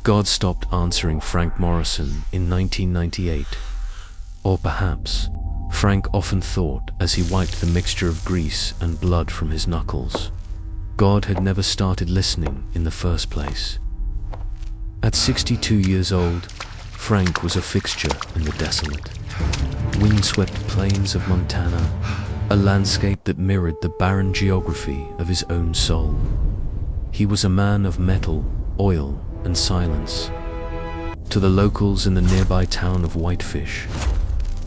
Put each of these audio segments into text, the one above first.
God stopped answering Frank Morrison in 1998. Or perhaps, Frank often thought as he wiped the mixture of grease and blood from his knuckles, God had never started listening in the first place. At 62 years old, Frank was a fixture in the desolate, windswept plains of Montana, a landscape that mirrored the barren geography of his own soul. He was a man of metal, oil, and silence. To the locals in the nearby town of Whitefish,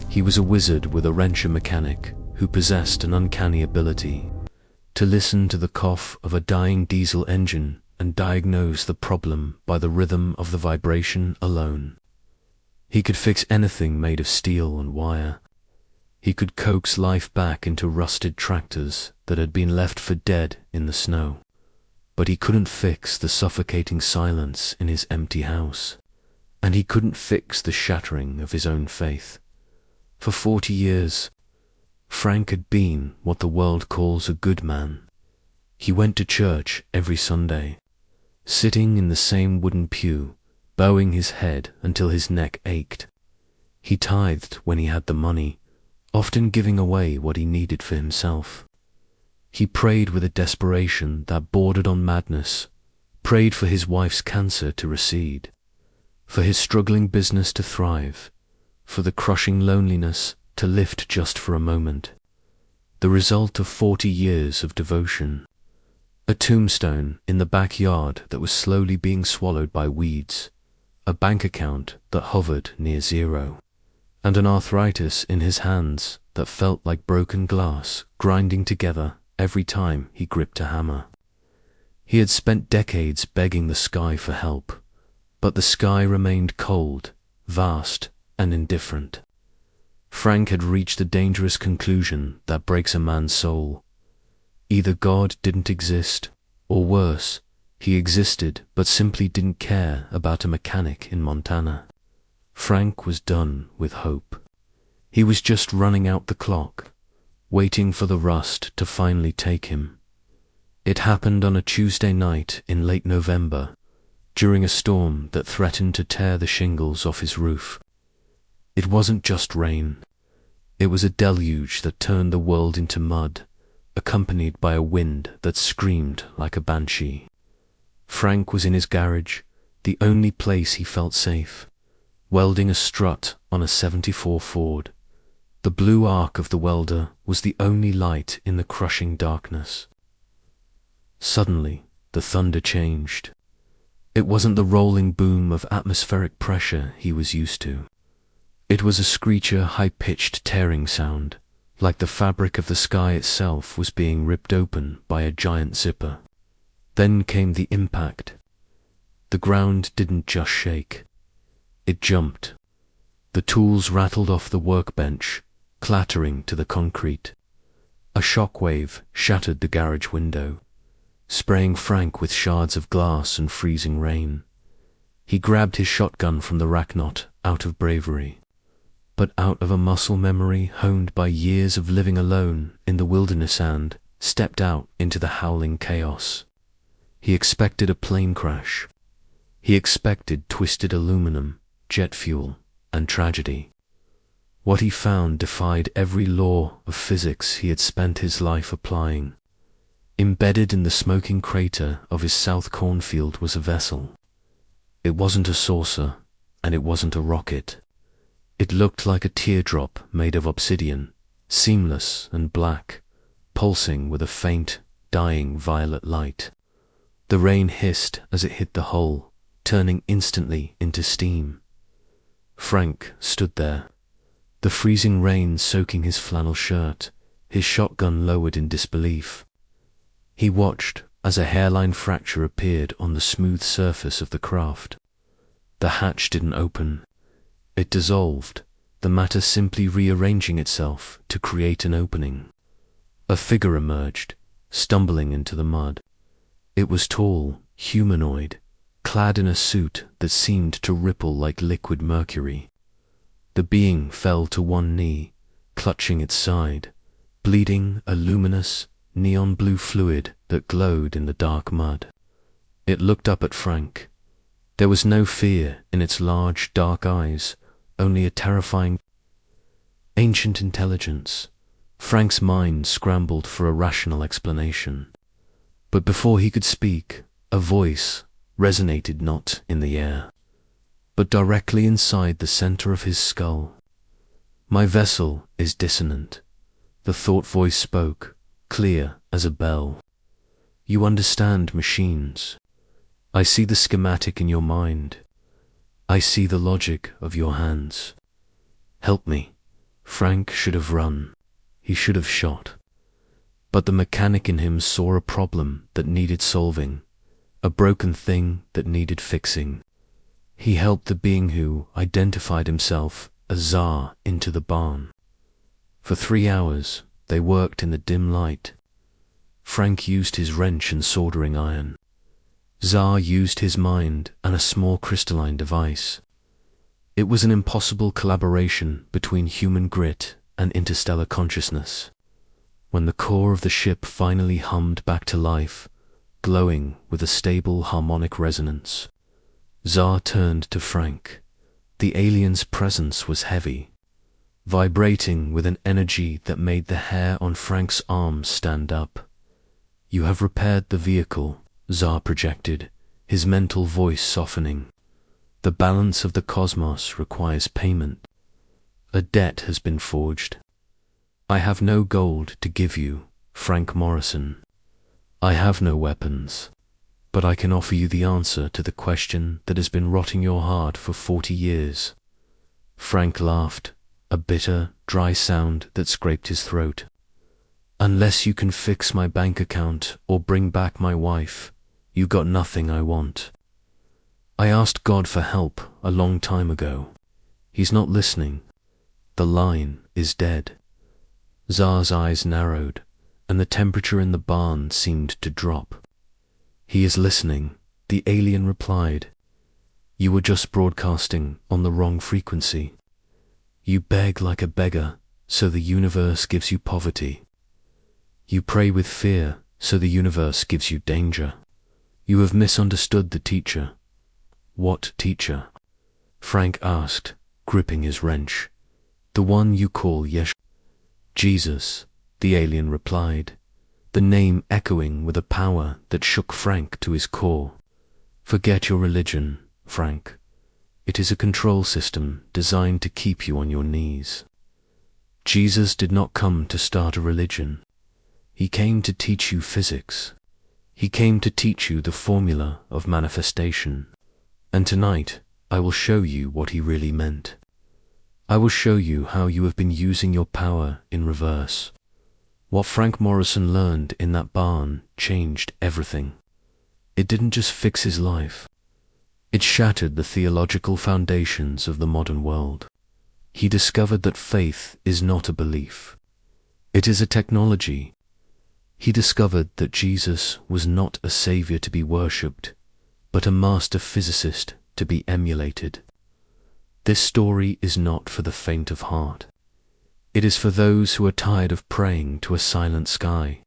he was a wizard with a wrencher mechanic who possessed an uncanny ability to listen to the cough of a dying diesel engine and diagnose the problem by the rhythm of the vibration alone. He could fix anything made of steel and wire. He could coax life back into rusted tractors that had been left for dead in the snow. But he couldn't fix the suffocating silence in his empty house. And he couldn't fix the shattering of his own faith. For 40 years, Frank had been what the world calls a good man. He went to church every Sunday, sitting in the same wooden pew, bowing his head until his neck ached. He tithed when he had the money, often giving away what he needed for himself. He prayed with a desperation that bordered on madness, prayed for his wife's cancer to recede, for his struggling business to thrive, for the crushing loneliness to lift just for a moment. The result of 40 years of devotion. A tombstone in the backyard that was slowly being swallowed by weeds, a bank account that hovered near zero, and an arthritis in his hands that felt like broken glass grinding together every time he gripped a hammer. He had spent decades begging the sky for help, but the sky remained cold, vast, and indifferent. Frank had reached the dangerous conclusion that breaks a man's soul. Either God didn't exist, or worse, he existed but simply didn't care about a mechanic in Montana. Frank was done with hope. He was just running out the clock, waiting for the rust to finally take him. It happened on a Tuesday night in late November, during a storm that threatened to tear the shingles off his roof. It wasn't just rain. It was a deluge that turned the world into mud, accompanied by a wind that screamed like a banshee. Frank was in his garage, the only place he felt safe, welding a strut on a '74 Ford. The blue arc of the welder was the only light in the crushing darkness. Suddenly, the thunder changed. It wasn't the rolling boom of atmospheric pressure he was used to. It was a screecher, high-pitched tearing sound, like the fabric of the sky itself was being ripped open by a giant zipper. Then came the impact. The ground didn't just shake. It jumped. The tools rattled off the workbench, clattering to the concrete. A shockwave shattered the garage window, spraying Frank with shards of glass and freezing rain. He grabbed his shotgun from the rack knot out of bravery, but out of a muscle memory honed by years of living alone in the wilderness and stepped out into the howling chaos. He expected a plane crash. He expected twisted aluminum, jet fuel, and tragedy. What he found defied every law of physics he had spent his life applying. Embedded in the smoking crater of his south cornfield was a vessel. It wasn't a saucer, and it wasn't a rocket. It looked like a teardrop made of obsidian, seamless and black, pulsing with a faint, dying violet light. The rain hissed as it hit the hull, turning instantly into steam. Frank stood there, the freezing rain soaking his flannel shirt, his shotgun lowered in disbelief. He watched as a hairline fracture appeared on the smooth surface of the craft. The hatch didn't open. It dissolved, the matter simply rearranging itself to create an opening. A figure emerged, stumbling into the mud. It was tall, humanoid, clad in a suit that seemed to ripple like liquid mercury. The being fell to one knee, clutching its side, bleeding a luminous, neon blue fluid that glowed in the dark mud. It looked up at Frank, There was no fear in its large, dark eyes, only a terrifying, ancient intelligence. Frank's mind scrambled for a rational explanation. But before he could speak, a voice resonated not in the air, but directly inside the center of his skull. "My vessel is dissonant," the thought voice spoke, clear as a bell. "You understand machines. I see the schematic in your mind. I see the logic of your hands. Help me." Frank should have run. He should have shot. But the mechanic in him saw a problem that needed solving, a broken thing that needed fixing. He helped the being who identified himself as Tsar into the barn. For 3 hours, they worked in the dim light. Frank used his wrench and soldering iron. Tsar used his mind and a small crystalline device. It was an impossible collaboration between human grit and interstellar consciousness. When the core of the ship finally hummed back to life, glowing with a stable harmonic resonance, Tsar turned to Frank. The alien's presence was heavy, vibrating with an energy that made the hair on Frank's arms stand up. "You have repaired the vehicle," Tsar projected, his mental voice softening. "The balance of the cosmos requires payment. A debt has been forged. I have no gold to give you, Frank Morrison. I have no weapons, but I can offer you the answer to the question that has been rotting your heart for 40 years. Frank laughed, a bitter, dry sound that scraped his throat. "Unless you can fix my bank account or bring back my wife, you got nothing I want. I asked God for help a long time ago. He's not listening. The line is dead." Tsar's eyes narrowed, and the temperature in the barn seemed to drop. "He is listening," the alien replied. "You were just broadcasting on the wrong frequency. You beg like a beggar, so the universe gives you poverty. You pray with fear, so the universe gives you danger. You have misunderstood the teacher." "What teacher?" Frank asked, gripping his wrench. "The one you call Yesh." "Jesus," the alien replied, the name echoing with a power that shook Frank to his core. "Forget your religion, Frank. It is a control system designed to keep you on your knees. Jesus did not come to start a religion. He came to teach you physics. He came to teach you the formula of manifestation. And tonight, I will show you what he really meant. I will show you how you have been using your power in reverse." What Frank Morrison learned in that barn changed everything. It didn't just fix his life. It shattered the theological foundations of the modern world. He discovered that faith is not a belief. It is a technology. He discovered that Jesus was not a savior to be worshipped, but a master physicist to be emulated. This story is not for the faint of heart. It is for those who are tired of praying to a silent sky.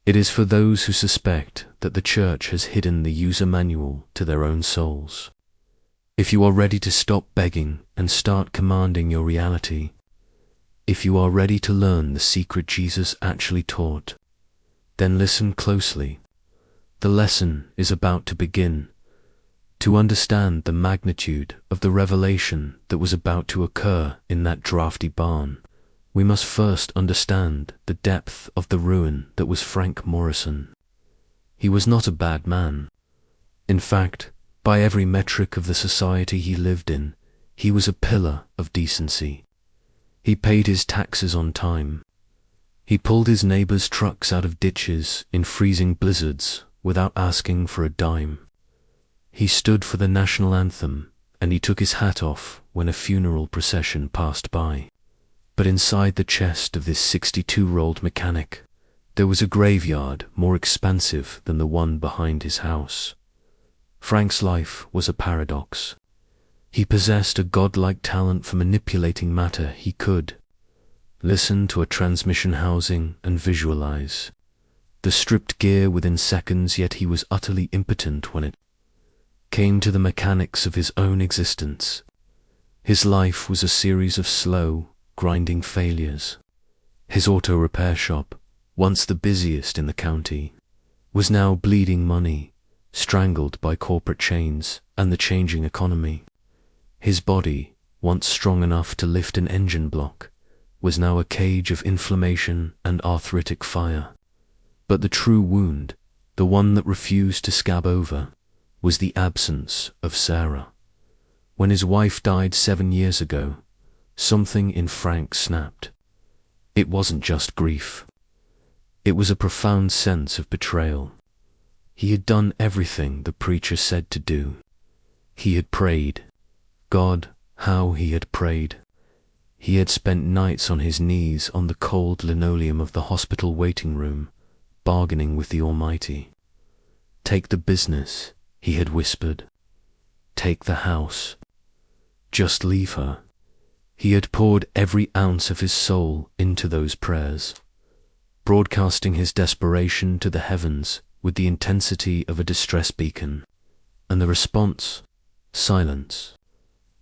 It is for those who suspect that the church has hidden the user manual to their own souls. If you are ready to stop begging and start commanding your reality, if you are ready to learn the secret Jesus actually taught, then listen closely. The lesson is about to begin. To understand the magnitude of the revelation that was about to occur in that drafty barn, we must first understand the depth of the ruin that was Frank Morrison. He was not a bad man. In fact, by every metric of the society he lived in, he was a pillar of decency. He paid his taxes on time. He pulled his neighbors' trucks out of ditches in freezing blizzards without asking for a dime. He stood for the national anthem, and he took his hat off when a funeral procession passed by. But inside the chest of this 62-year-old mechanic, there was a graveyard more expansive than the one behind his house. Frank's life was a paradox. He possessed a godlike talent for manipulating matter. He could listen to a transmission housing and visualize the stripped gear within seconds, yet he was utterly impotent when it came to the mechanics of his own existence. His life was a series of slow, grinding failures. His auto repair shop, once the busiest in the county, was now bleeding money, strangled by corporate chains and the changing economy. His body, once strong enough to lift an engine block, was now a cage of inflammation and arthritic fire. But the true wound, the one that refused to scab over, was the absence of Sarah. When his wife died 7 years ago, something in Frank snapped. It wasn't just grief. It was a profound sense of betrayal. He had done everything the preacher said to do. He had prayed. God, how he had prayed. He had spent nights on his knees on the cold linoleum of the hospital waiting room, bargaining with the Almighty. Take the business, he had whispered. Take the house. Just leave her. He had poured every ounce of his soul into those prayers, broadcasting his desperation to the heavens with the intensity of a distress beacon. And the response? Silence.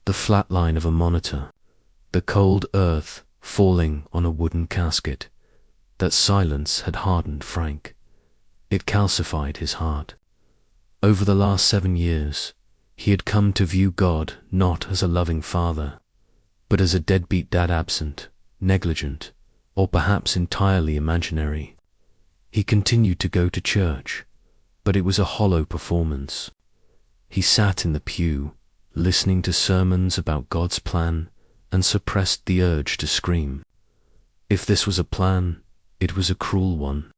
The flat line of a monitor. The cold earth falling on a wooden casket. That silence had hardened Frank. It calcified his heart. Over the last 7 years, he had come to view God not as a loving father, but as a deadbeat dad, absent, negligent, or perhaps entirely imaginary. He continued to go to church, but it was a hollow performance. He sat in the pew, listening to sermons about God's plan, and suppressed the urge to scream. If this was a plan, it was a cruel one.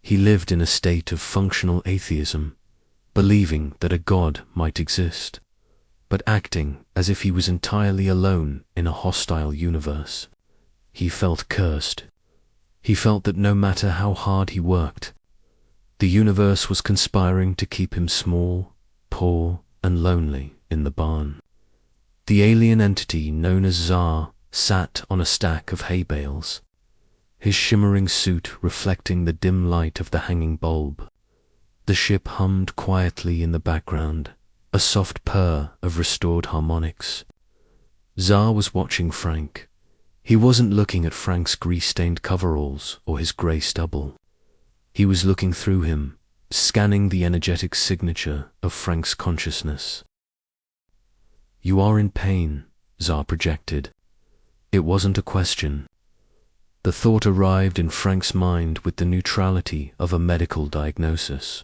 He lived in a state of functional atheism, believing that a God might exist, but acting as if he was entirely alone in a hostile universe. He felt cursed. He felt that no matter how hard he worked, the universe was conspiring to keep him small, poor, and lonely in the barn. The alien entity known as Tsar sat on a stack of hay bales, his shimmering suit reflecting the dim light of the hanging bulb. The ship hummed quietly in the background, a soft purr of restored harmonics. Tsar was watching Frank. He wasn't looking at Frank's grease-stained coveralls or his grey stubble. He was looking through him, scanning the energetic signature of Frank's consciousness. "You are in pain," Tsar projected. It wasn't a question. The thought arrived in Frank's mind with the neutrality of a medical diagnosis.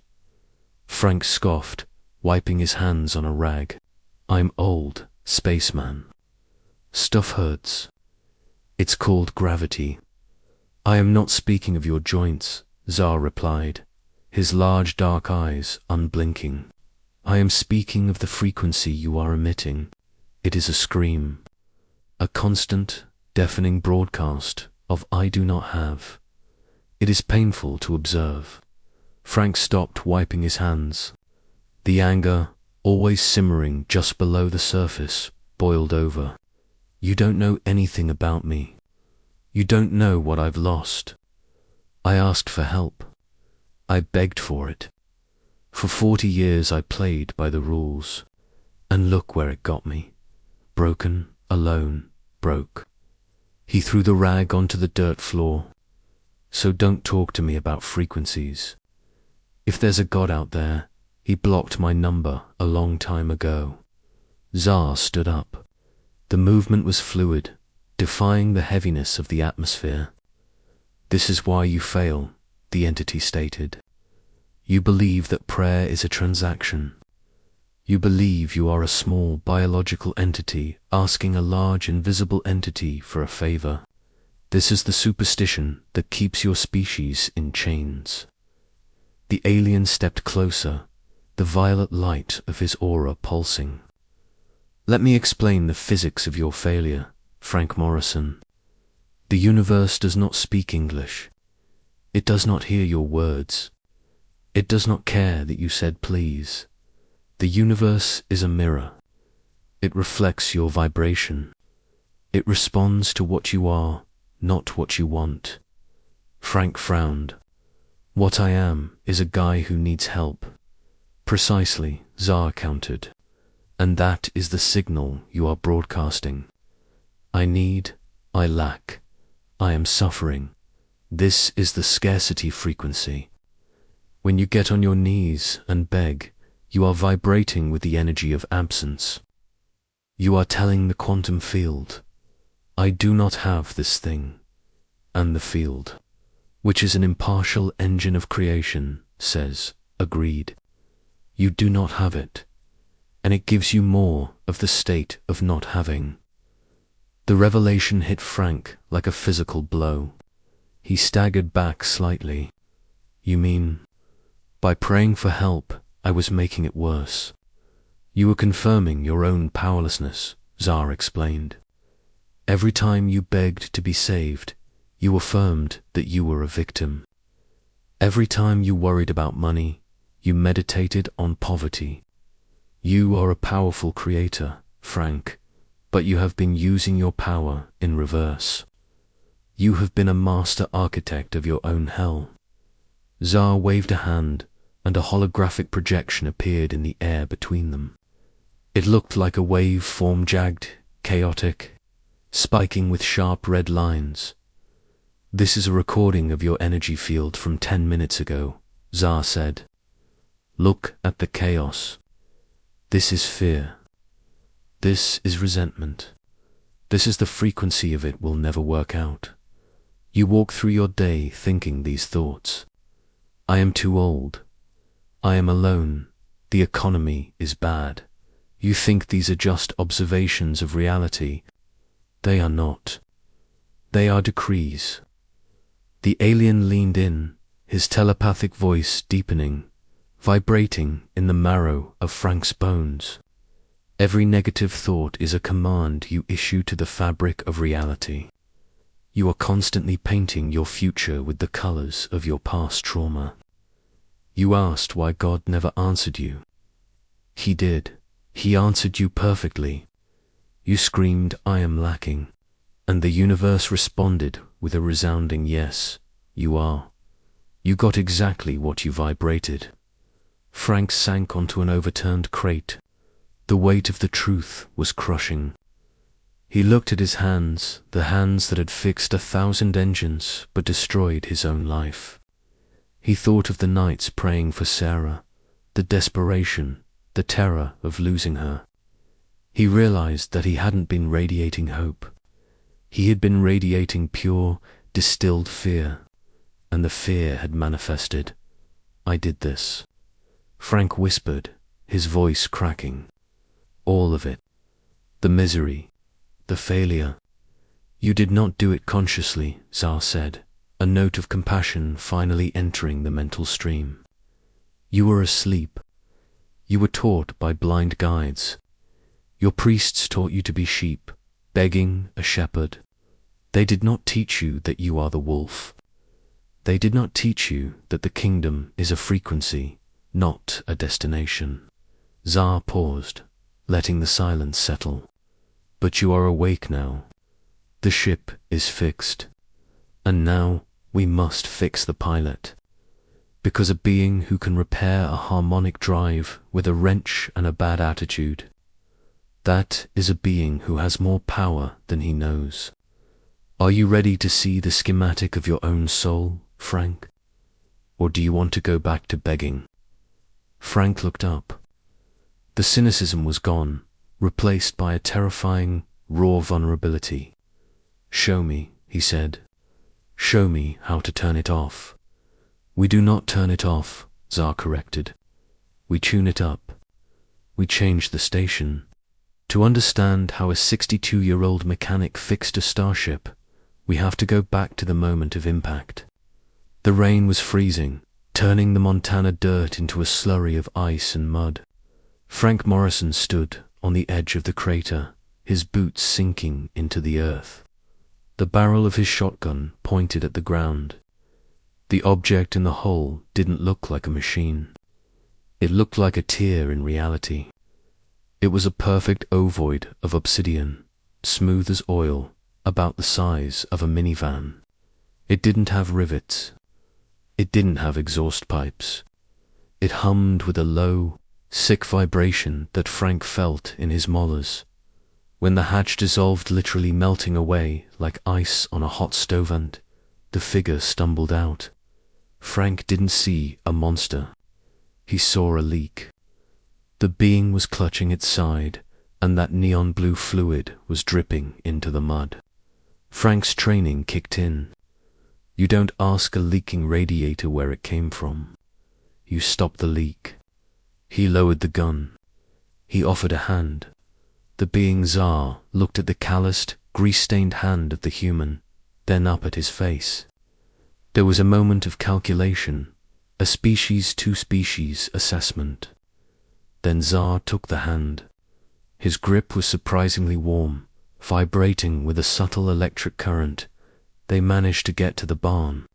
Frank scoffed, wiping his hands on a rag. "I'm old, spaceman. Stuff hurts. It's called gravity." "I am not speaking of your joints," Tsar replied, his large dark eyes unblinking. "I am speaking of the frequency you are emitting. It is a scream. A constant, deafening broadcast of I do not have. It is painful to observe." Frank stopped wiping his hands. The anger, always simmering just below the surface, boiled over. "You don't know anything about me. You don't know what I've lost. I asked for help. I begged for it. For 40 years I played by the rules. And look where it got me. Broken, alone, broke." He threw the rag onto the dirt floor. "So don't talk to me about frequencies. If there's a God out there, he blocked my number a long time ago." Tsar stood up. The movement was fluid, defying the heaviness of the atmosphere. "This is why you fail," the entity stated. "You believe that prayer is a transaction. You believe you are a small biological entity asking a large invisible entity for a favor. This is the superstition that keeps your species in chains." The alien stepped closer, the violet light of his aura pulsing. "Let me explain the physics of your failure, Frank Morrison. The universe does not speak English. It does not hear your words. It does not care that you said please. The universe is a mirror. It reflects your vibration. It responds to what you are, not what you want." Frank frowned. "What I am is a guy who needs help. Precisely, Zar countered. And that is the signal you are broadcasting. I need, I lack, I am suffering. This is the scarcity frequency. When you get on your knees and beg, you are vibrating with the energy of absence. You are telling the quantum field, I do not have this thing. And the field, which is an impartial engine of creation, says, agreed. You do not have it, and it gives you more of the state of not having. The revelation hit Frank like a physical blow. He staggered back slightly. You mean, by praying for help, I was making it worse? You were confirming your own powerlessness, Zar explained. Every time you begged to be saved, you affirmed that you were a victim. Every time you worried about money, you meditated on poverty. You are a powerful creator, Frank, but you have been using your power in reverse. You have been a master architect of your own hell. Zar waved a hand, and a holographic projection appeared in the air between them. It looked like a wave form, jagged, chaotic, spiking with sharp red lines. This is a recording of your energy field from 10 minutes ago, Zar said. Look at the chaos. This is fear. This is resentment. This is the frequency of it will never work out. You walk through your day thinking these thoughts. I am too old. I am alone. The economy is bad. You think these are just observations of reality. They are not. They are decrees. The alien leaned in, his telepathic voice deepening, vibrating in the marrow of Frank's bones. Every negative thought is a command you issue to the fabric of reality. You are constantly painting your future with the colors of your past trauma. You asked why God never answered you. He did. He answered you perfectly. You screamed, I am lacking, and the universe responded with a resounding yes, you are. You got exactly what you vibrated. Frank sank onto an overturned crate. The weight of the truth was crushing. He looked at his hands, the hands that had fixed 1,000 engines but destroyed his own life. He thought of the nights praying for Sarah, the desperation, the terror of losing her. He realized that he hadn't been radiating hope. He had been radiating pure, distilled fear, and the fear had manifested. I did this. Frank whispered, his voice cracking. All of it. The misery, the failure. You did not do it consciously, Zar said, a note of compassion finally entering the mental stream. You were asleep. You were taught by blind guides. Your priests taught you to be sheep, begging a shepherd. They did not teach you that you are the wolf. They did not teach you that the kingdom is a frequency, not a destination. Zar paused, letting the silence settle. But you are awake now. The ship is fixed. And now we must fix the pilot. Because a being who can repair a harmonic drive with a wrench and a bad attitude, that is a being who has more power than he knows. Are you ready to see the schematic of your own soul, Frank? Or do you want to go back to begging? Frank looked up. The cynicism was gone, replaced by a terrifying, raw vulnerability. Show me, he said. Show me how to turn it off. We do not turn it off, Zar corrected. We tune it up. We change the station. To understand how a 62-year-old mechanic fixed a starship, we have to go back to the moment of impact. The rain was freezing, turning the Montana dirt into a slurry of ice and mud. Frank Morrison stood on the edge of the crater, his boots sinking into the earth. The barrel of his shotgun pointed at the ground. The object in the hole didn't look like a machine. It looked like a tear in reality. It was a perfect ovoid of obsidian, smooth as oil, about the size of a minivan. It didn't have rivets. It didn't have exhaust pipes. It hummed with a low, sick vibration that Frank felt in his molars. When the hatch dissolved, literally melting away like ice on a hot stove, and the figure stumbled out. Frank didn't see a monster. He saw a leak. The being was clutching its side, and that neon blue fluid was dripping into the mud. Frank's training kicked in. You don't ask a leaking radiator where it came from. You stop the leak. He lowered the gun. He offered a hand. The being Tsar looked at the calloused, grease-stained hand of the human, then up at his face. There was a moment of calculation, a species-to-species assessment. Then Tsar took the hand. His grip was surprisingly warm, vibrating with a subtle electric current. They managed to get to the barn.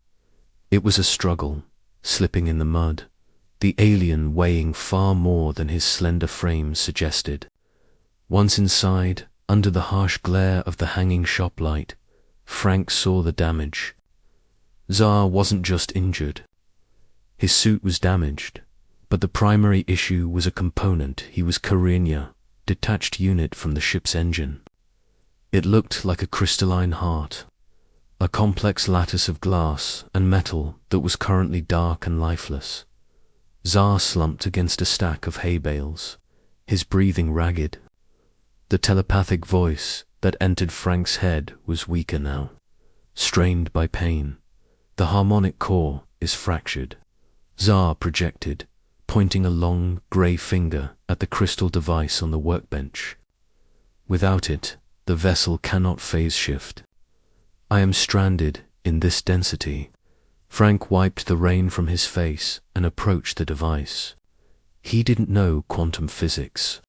It was a struggle, slipping in the mud, the alien weighing far more than his slender frame suggested. Once inside, under the harsh glare of the hanging shop light, Frank saw the damage. Tsar wasn't just injured. His suit was damaged, but the primary issue was a component he was carrying, a detached unit from the ship's engine. It looked like a crystalline heart, a complex lattice of glass and metal that was currently dark and lifeless. Tsar slumped against a stack of hay bales, his breathing ragged. The telepathic voice that entered Frank's head was weaker now, strained by pain. The harmonic core is fractured. Tsar projected, pointing a long, grey finger at the crystal device on the workbench. Without it, the vessel cannot phase shift. I am stranded in this density. Frank wiped the rain from his face and approached the device. He didn't know quantum physics.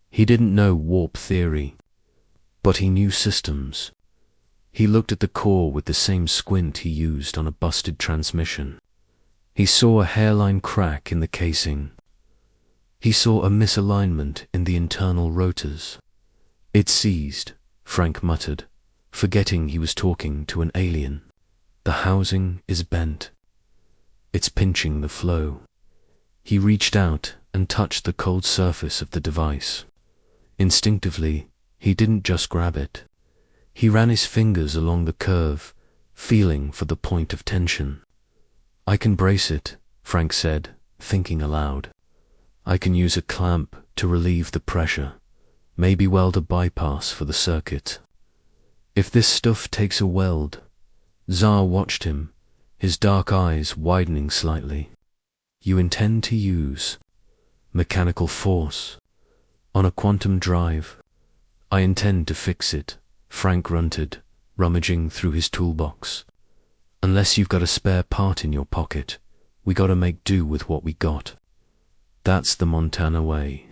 He didn't know warp theory, but he knew systems. He looked at the core with the same squint he used on a busted transmission. He saw a hairline crack in the casing. He saw a misalignment in the internal rotors. It seized, Frank muttered, forgetting he was talking to an alien. The housing is bent. It's pinching the flow. He reached out and touched the cold surface of the device. Instinctively, he didn't just grab it. He ran his fingers along the curve, feeling for the point of tension. I can brace it, Frank said, thinking aloud. I can use a clamp to relieve the pressure, maybe weld a bypass for the circuit. If this stuff takes a weld. Tsar watched him, his dark eyes widening slightly. You intend to use mechanical force on a quantum drive? I intend to fix it, Frank grunted, rummaging through his toolbox. Unless you've got a spare part in your pocket, we gotta make do with what we got. That's the Montana way.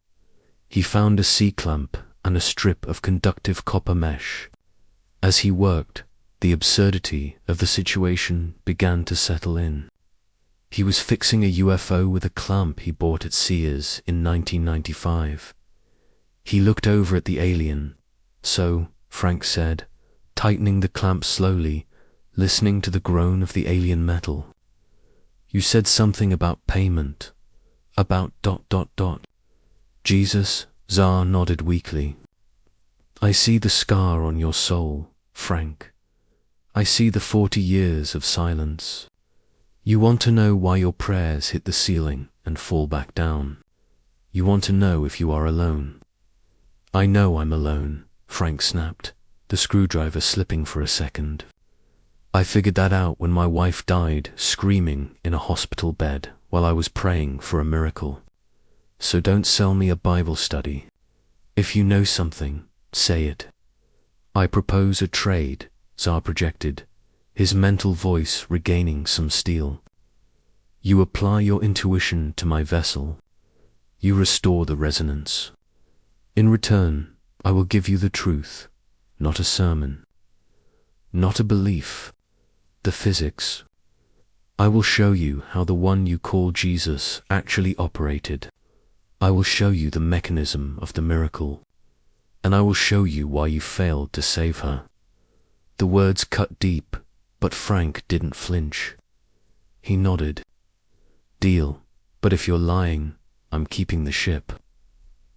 He found a C-clamp and a strip of conductive copper mesh. As he worked, the absurdity of the situation began to settle in. He was fixing a UFO with a clamp he bought at Sears in 1995. He looked over at the alien. So, Frank said, tightening the clamp slowly, listening to the groan of the alien metal. You said something about payment. About ... Jesus, Tsar nodded weakly. I see the scar on your soul, Frank. I see the 40 years of silence. You want to know why your prayers hit the ceiling and fall back down. You want to know if you are alone. I know I'm alone, Frank snapped, the screwdriver slipping for a second. I figured that out when my wife died screaming in a hospital bed while I was praying for a miracle. So don't sell me a Bible study. If you know something, say it. I propose a trade, Tsar projected, his mental voice regaining some steel. You apply your intuition to my vessel. You restore the resonance. In return, I will give you the truth, not a sermon, not a belief, the physics. I will show you how the one you call Jesus actually operated. I will show you the mechanism of the miracle, and I will show you why you failed to save her. The words cut deep, but Frank didn't flinch. He nodded. Deal, but if you're lying, I'm keeping the ship.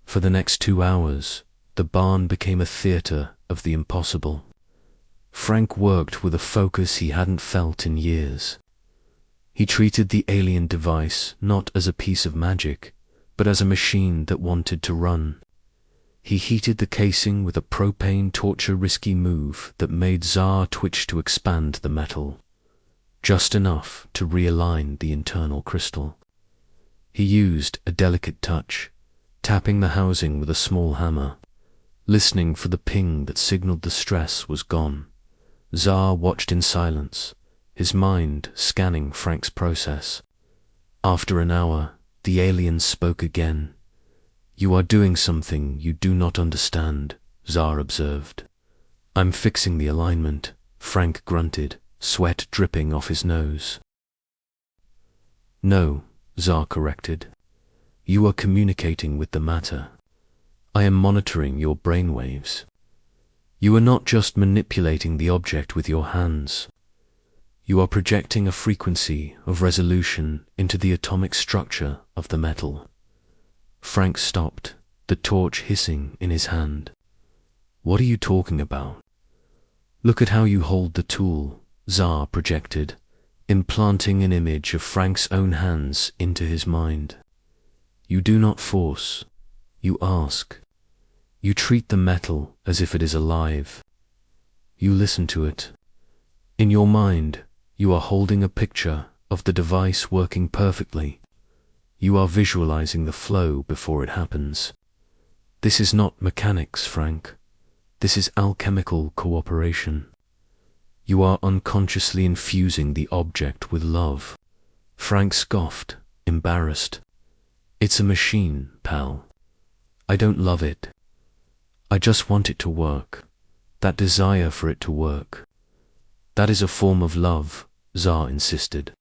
For the next 2 hours, the barn became a theater of the impossible. Frank worked with a focus he hadn't felt in years. He treated the alien device not as a piece of magic, but as a machine that wanted to run. He heated the casing with a propane torture risky move that made Tsar twitch to expand the metal, just enough to realign the internal crystal. He used a delicate touch, tapping the housing with a small hammer, listening for the ping that signaled the stress was gone. Tsar watched in silence, his mind scanning Frank's process. After an hour, the alien spoke again. "You are doing something you do not understand," Tsar observed. "I'm fixing the alignment," Frank grunted, sweat dripping off his nose. "No," Tsar corrected. "You are communicating with the matter. I am monitoring your brainwaves. You are not just manipulating the object with your hands. You are projecting a frequency of resolution into the atomic structure of the metal." Frank stopped, the torch hissing in his hand. "What are you talking about?" "Look at how you hold the tool," Tsar projected, implanting an image of Frank's own hands into his mind. "You do not force, you ask. You treat the metal as if it is alive. You listen to it. In your mind, you are holding a picture of the device working perfectly. You are visualizing the flow before it happens. This is not mechanics, Frank. This is alchemical cooperation. You are unconsciously infusing the object with love." Frank scoffed, embarrassed. "It's a machine, pal. I don't love it. I just want it to work. That desire for it to work. That is a form of love," Tsar insisted.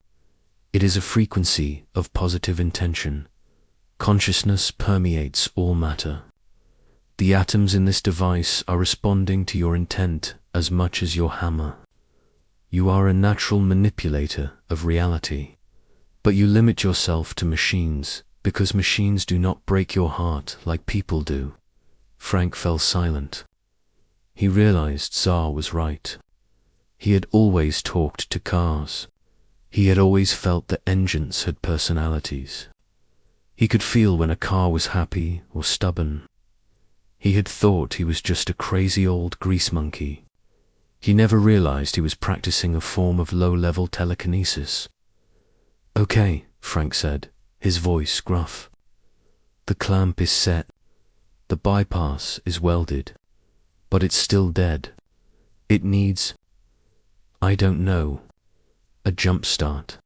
"It is a frequency of positive intention. Consciousness permeates all matter. The atoms in this device are responding to your intent as much as your hammer. You are a natural manipulator of reality, but you limit yourself to machines because machines do not break your heart like people do." Frank fell silent. He realized Tsar was right. He had always talked to cars. He had always felt that engines had personalities. He could feel when a car was happy or stubborn. He had thought he was just a crazy old grease monkey. He never realized he was practicing a form of low-level telekinesis. "Okay," Frank said, his voice gruff. "The clamp is set. The bypass is welded. But it's still dead. It needs, I don't know, a jump start."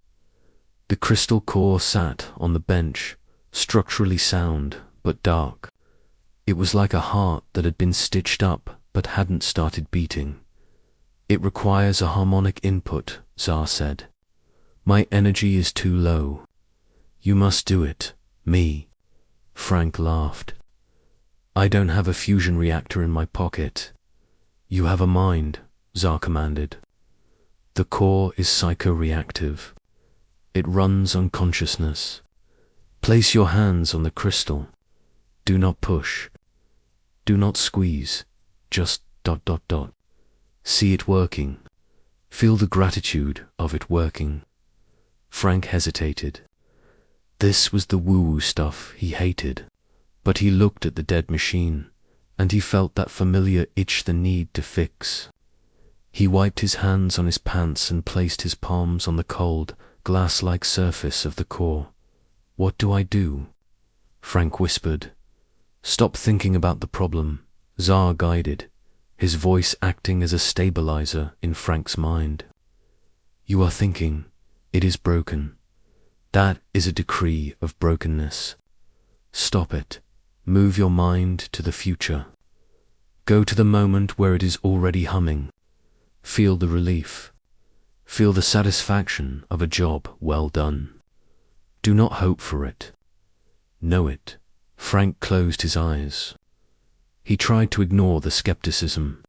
The crystal core sat on the bench, structurally sound but dark. It was like a heart that had been stitched up but hadn't started beating. "It requires a harmonic input," Tsar said. "My energy is too low. You must do it, me." Frank laughed. "I don't have a fusion reactor in my pocket." "You have a mind," Tsar commanded. "The core is psychoreactive. It runs on consciousness. Place your hands on the crystal. Do not push. Do not squeeze. Just ... See it working. Feel the gratitude of it working." Frank hesitated. This was the woo-woo stuff he hated, but he looked at the dead machine, and he felt that familiar itch, the need to fix. He wiped his hands on his pants and placed his palms on the cold, glass-like surface of the core. "What do I do?" Frank whispered. "Stop thinking about the problem," Tsar guided, his voice acting as a stabilizer in Frank's mind. "You are thinking, it is broken. That is a decree of brokenness. Stop it. Move your mind to the future. Go to the moment where it is already humming. Feel the relief. Feel the satisfaction of a job well done. Do not hope for it. Know it." Frank closed his eyes. He tried to ignore the skepticism.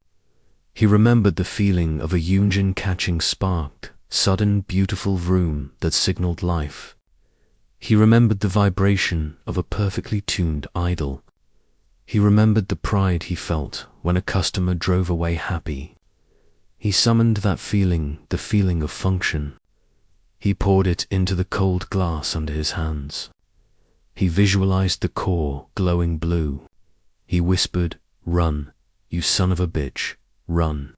He remembered the feeling of a Jungian catching sparked, sudden, beautiful vroom that signaled life. He remembered the vibration of a perfectly tuned idol. He remembered the pride he felt when a customer drove away happy. He summoned that feeling, the feeling of function. He poured it into the cold glass under his hands. He visualized the core glowing blue. He whispered, "Run, you son of a bitch, run."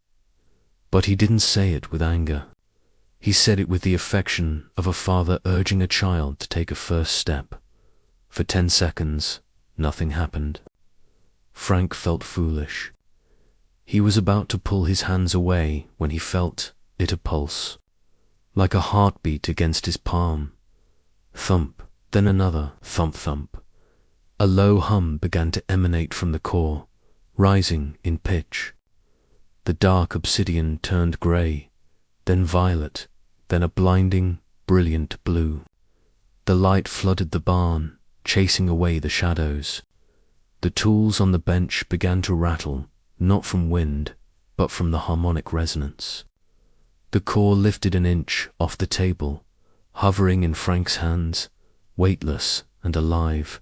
But he didn't say it with anger. He said it with the affection of a father urging a child to take a first step. For 10 seconds, nothing happened. Frank felt foolish. He was about to pull his hands away when he felt it a pulse, like a heartbeat against his palm. Thump, then another thump-thump. A low hum began to emanate from the core, rising in pitch. The dark obsidian turned grey, then violet, then a blinding, brilliant blue. The light flooded the barn, chasing away the shadows. The tools on the bench began to rattle, not from wind, but from the harmonic resonance. The core lifted an inch off the table, hovering in Frank's hands, weightless and alive.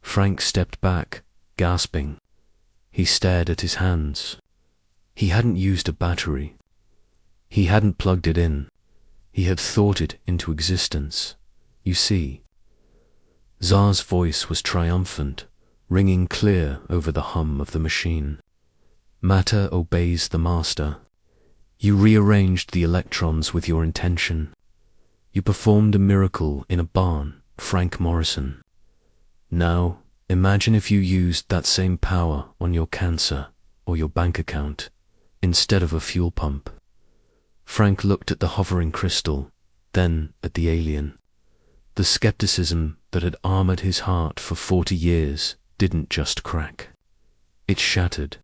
Frank stepped back, gasping. He stared at his hands. He hadn't used a battery. He hadn't plugged it in. He had thought it into existence. You see. Tsar's voice was triumphant, ringing clear over the hum of the machine. Matter obeys the master. You rearranged the electrons with your intention. You performed a miracle in a barn, Frank Morrison. Now, imagine if you used that same power on your cancer or your bank account instead of a fuel pump. Frank looked at the hovering crystal, then at the alien. The skepticism that had armored his heart for 40 years didn't just crack. It shattered.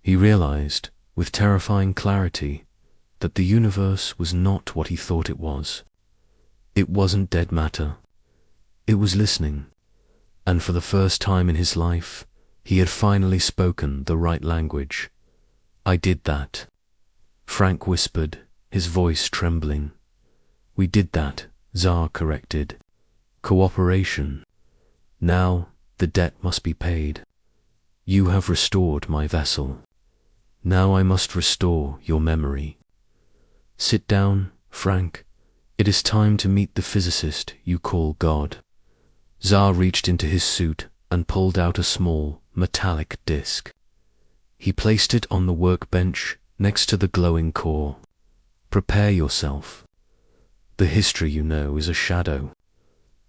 He realized, with terrifying clarity, that the universe was not what he thought it was. It wasn't dead matter. It was listening. And for the first time in his life, he had finally spoken the right language. "I did that," Frank whispered, his voice trembling. "We did that," Tsar corrected. "Cooperation. Now the debt must be paid. You have restored my vessel. Now I must restore your memory. Sit down, Frank. It is time to meet the physicist you call God." Tsar reached into his suit and pulled out a small, metallic disc. He placed it on the workbench next to the glowing core. "Prepare yourself. The history you know is a shadow.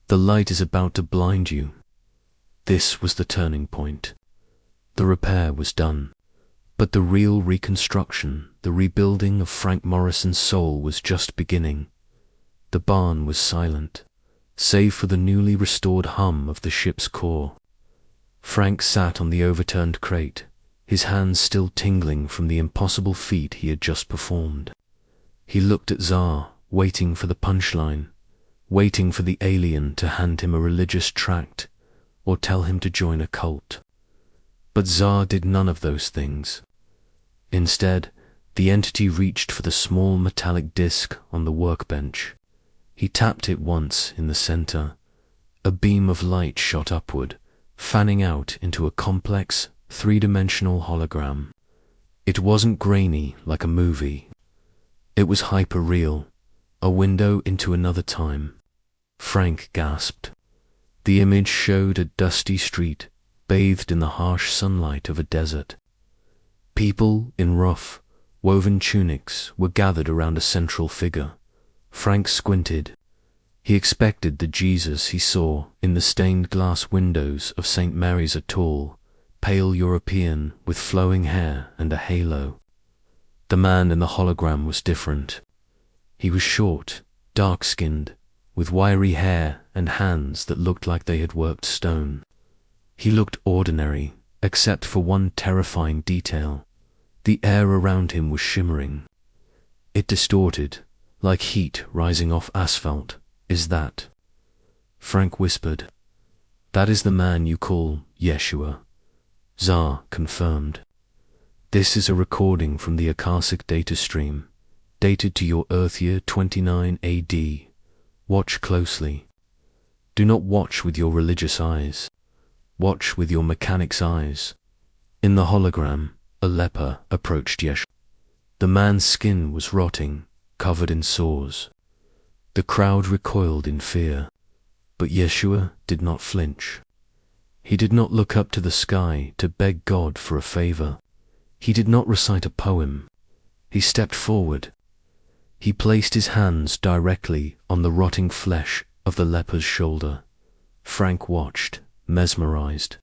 The light is about to blind you." This was the turning point. The repair was done, but the real reconstruction, the rebuilding of Frank Morrison's soul was just beginning. The barn was silent, save for the newly restored hum of the ship's core. Frank sat on the overturned crate, his hands still tingling from the impossible feat he had just performed. He looked at Tsar, waiting for the punchline, waiting for the alien to hand him a religious tract or tell him to join a cult. But Tsar did none of those things. Instead, the entity reached for the small metallic disc on the workbench. He tapped it once in the center. A beam of light shot upward, fanning out into a complex, three-dimensional hologram. It wasn't grainy like a movie. It was hyper-real, a window into another time. Frank gasped. The image showed a dusty street, bathed in the harsh sunlight of a desert. People in rough, woven tunics were gathered around a central figure. Frank squinted. He expected the Jesus he saw in the stained glass windows of St. Mary's, a tall, pale European with flowing hair and a halo. The man in the hologram was different. He was short, dark-skinned, with wiry hair and hands that looked like they had worked stone. He looked ordinary, except for one terrifying detail. The air around him was shimmering. It distorted, like heat rising off asphalt. "Is that?" Frank whispered. "That is the man you call Yeshua," Tsar confirmed. "This is a recording from the Akashic data stream, dated to your Earth year 29 AD. Watch closely." Do not watch with your religious eyes. Watch with your mechanic's eyes. In the hologram, a leper approached Yeshua. The man's skin was rotting, covered in sores. The crowd recoiled in fear, but Yeshua did not flinch. He did not look up to the sky to beg God for a favor. He did not recite a poem. He stepped forward. He placed his hands directly on the rotting flesh of the leper's shoulder. Frank watched, mesmerized.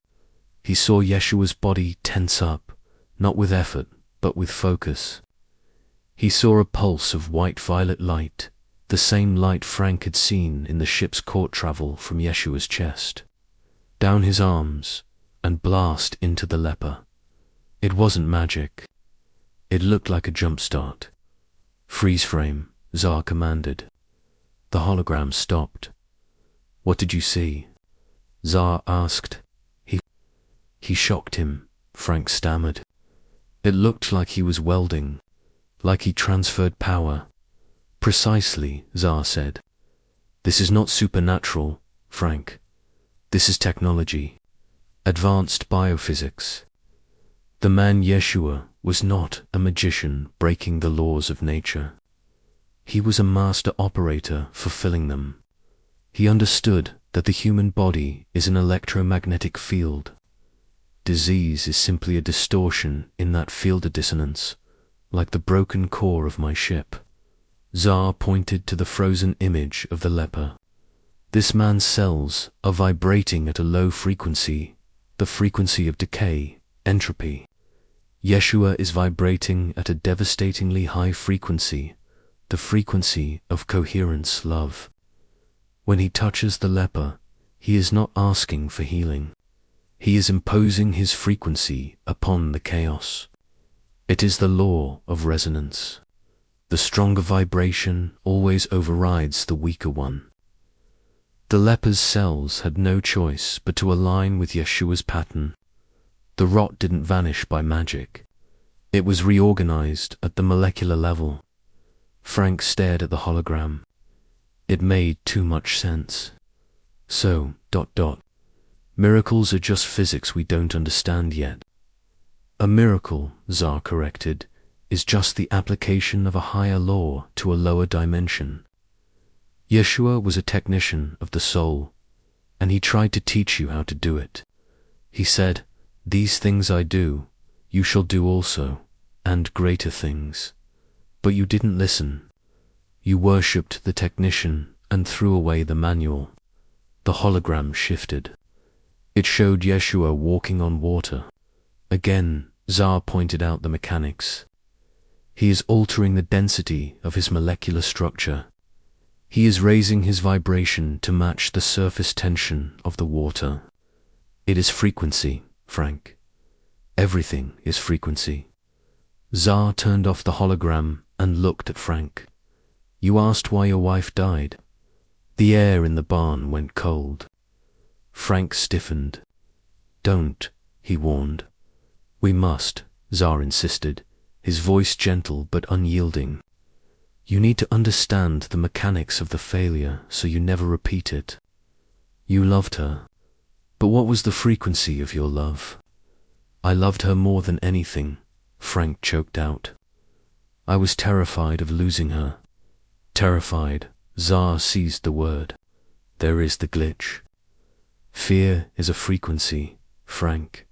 He saw Yeshua's body tense up, not with effort, but with focus. He saw a pulse of white-violet light, the same light Frank had seen in the ship's court travel from Yeshua's chest. Down his arms, and blast into the leper. It wasn't magic. It looked like a jump-start. Freeze frame, Zar commanded. The hologram stopped. What did you see? Zar asked. He shocked him, Frank stammered. It looked like he was welding, like he transferred power. Precisely, Zar said. This is not supernatural, Frank. This is technology. Advanced biophysics. The man Yeshua was not a magician breaking the laws of nature. He was a master operator fulfilling them. He understood that the human body is an electromagnetic field. Disease is simply a distortion in that field of dissonance, like the broken core of my ship. Zar pointed to the frozen image of the leper. This man's cells are vibrating at a low frequency, the frequency of decay, entropy. Yeshua is vibrating at a devastatingly high frequency, the frequency of coherence, love. When he touches the leper, he is not asking for healing. He is imposing his frequency upon the chaos. It is the law of resonance. The stronger vibration always overrides the weaker one. The leper's cells had no choice but to align with Yeshua's pattern. The rot didn't vanish by magic. It was reorganized at the molecular level. Frank stared at the hologram. It made too much sense. So, miracles are just physics we don't understand yet. A miracle, Zar corrected, is just the application of a higher law to a lower dimension. Yeshua was a technician of the soul, and he tried to teach you how to do it. He said, "These things I do, you shall do also, and greater things." But you didn't listen. You worshipped the technician and threw away the manual. The hologram shifted. It showed Yeshua walking on water. Again, Zar pointed out the mechanics. He is altering the density of his molecular structure. He is raising his vibration to match the surface tension of the water. It is frequency, Frank. Everything is frequency. Zar turned off the hologram and looked at Frank. You asked why your wife died. The air in the barn went cold. Frank stiffened. Don't, he warned. We must, Zar insisted, his voice gentle but unyielding. You need to understand the mechanics of the failure so you never repeat it. You loved her, but what was the frequency of your love? I loved her more than anything, Frank choked out. I was terrified of losing her. Terrified, Zar seized the word. There is the glitch. Fear is a frequency, Frank.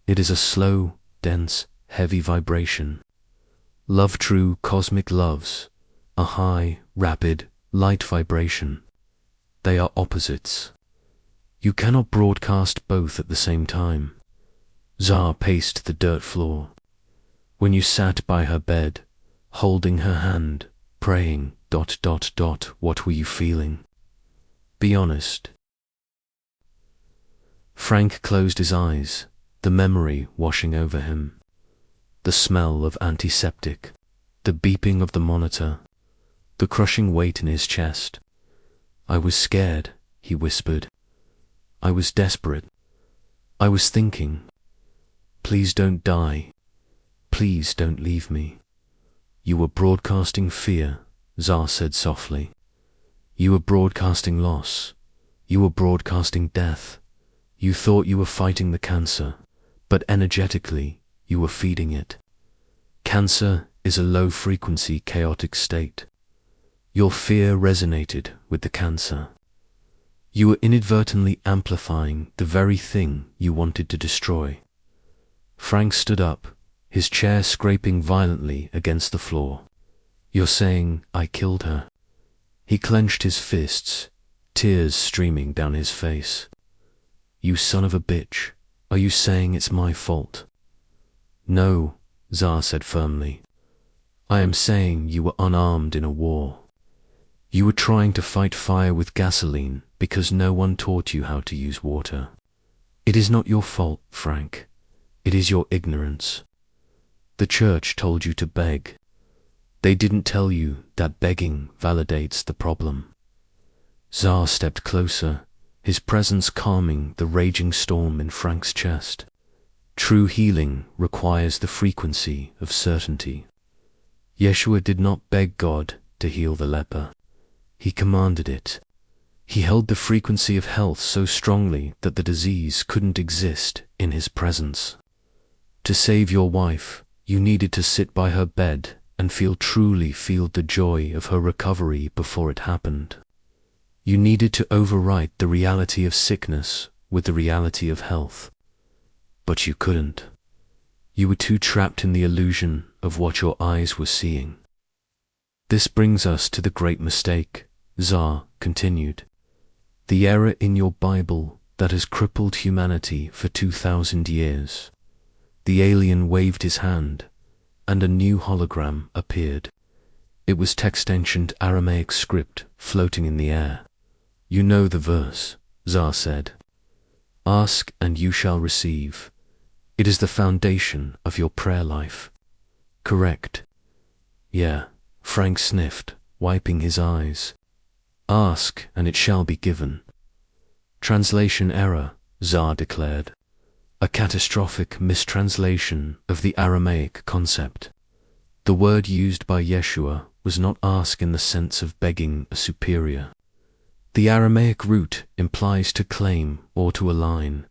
It is a slow, dense, heavy vibration. Love, true cosmic loves, a high, rapid, light vibration. They are opposites. You cannot broadcast both at the same time. Zar paced the dirt floor. When you sat by her bed, holding her hand, praying, ... what were you feeling? Be honest. Frank closed his eyes, the memory washing over him. The smell of antiseptic, the beeping of the monitor, the crushing weight in his chest. I was scared, he whispered. I was desperate. I was thinking, please don't die. Please don't leave me. You were broadcasting fear, Zar said softly. You were broadcasting loss. You were broadcasting death. You thought you were fighting the cancer, but energetically you were feeding it. Cancer is a low-frequency, chaotic state. Your fear resonated with the cancer. You were inadvertently amplifying the very thing you wanted to destroy. Frank stood up, his chair scraping violently against the floor. You're saying I killed her? He clenched his fists, tears streaming down his face. You son of a bitch, are you saying it's my fault? No, Tsar said firmly. I am saying you were unarmed in a war. You were trying to fight fire with gasoline because no one taught you how to use water. It is not your fault, Frank. It is your ignorance. The church told you to beg. They didn't tell you that begging validates the problem. Tsar stepped closer, his presence calming the raging storm in Frank's chest. True healing requires the frequency of certainty. Yeshua did not beg God to heal the leper. He commanded it. He held the frequency of health so strongly that the disease couldn't exist in his presence. To save your wife, you needed to sit by her bed and truly feel the joy of her recovery before it happened. You needed to overwrite the reality of sickness with the reality of health. But you couldn't. You were too trapped in the illusion of what your eyes were seeing. This brings us to the great mistake, Tsar continued. The error in your Bible that has crippled humanity for 2,000 years. The alien waved his hand, and a new hologram appeared. It was text-ancient Aramaic script floating in the air. You know the verse, Tsar said. Ask and you shall receive. It is the foundation of your prayer life. Correct. Yeah, Frank sniffed, wiping his eyes. Ask and it shall be given. Translation error, Tsar declared. A catastrophic mistranslation of the Aramaic concept. The word used by Yeshua was not ask in the sense of begging a superior. The Aramaic root implies to claim or to align.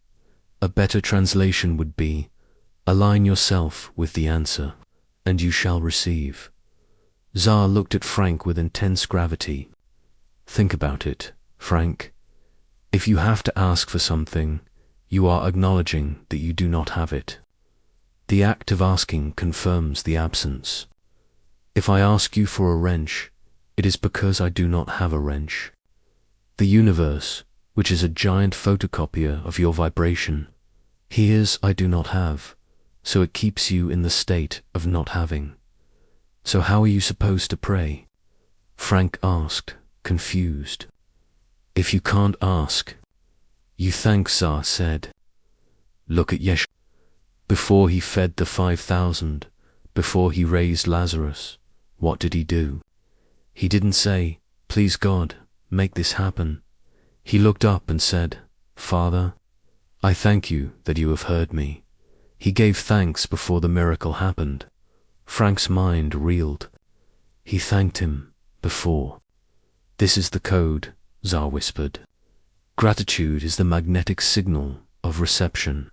A better translation would be, align yourself with the answer, and you shall receive. Tsar looked at Frank with intense gravity. Think about it, Frank. If you have to ask for something, you are acknowledging that you do not have it. The act of asking confirms the absence. If I ask you for a wrench, it is because I do not have a wrench. The universe, which is a giant photocopier of your vibration, hears I do not have, so it keeps you in the state of not having. So how are you supposed to pray? Frank asked, confused. If you can't ask, you thank, Tsar said. Look at Yeshua. Before he fed the 5,000, before he raised Lazarus, what did he do? He didn't say, please God, make this happen. He looked up and said, Father, I thank you that you have heard me. He gave thanks before the miracle happened. Frank's mind reeled. He thanked him before. This is the code, Tsar whispered. Gratitude is the magnetic signal of reception.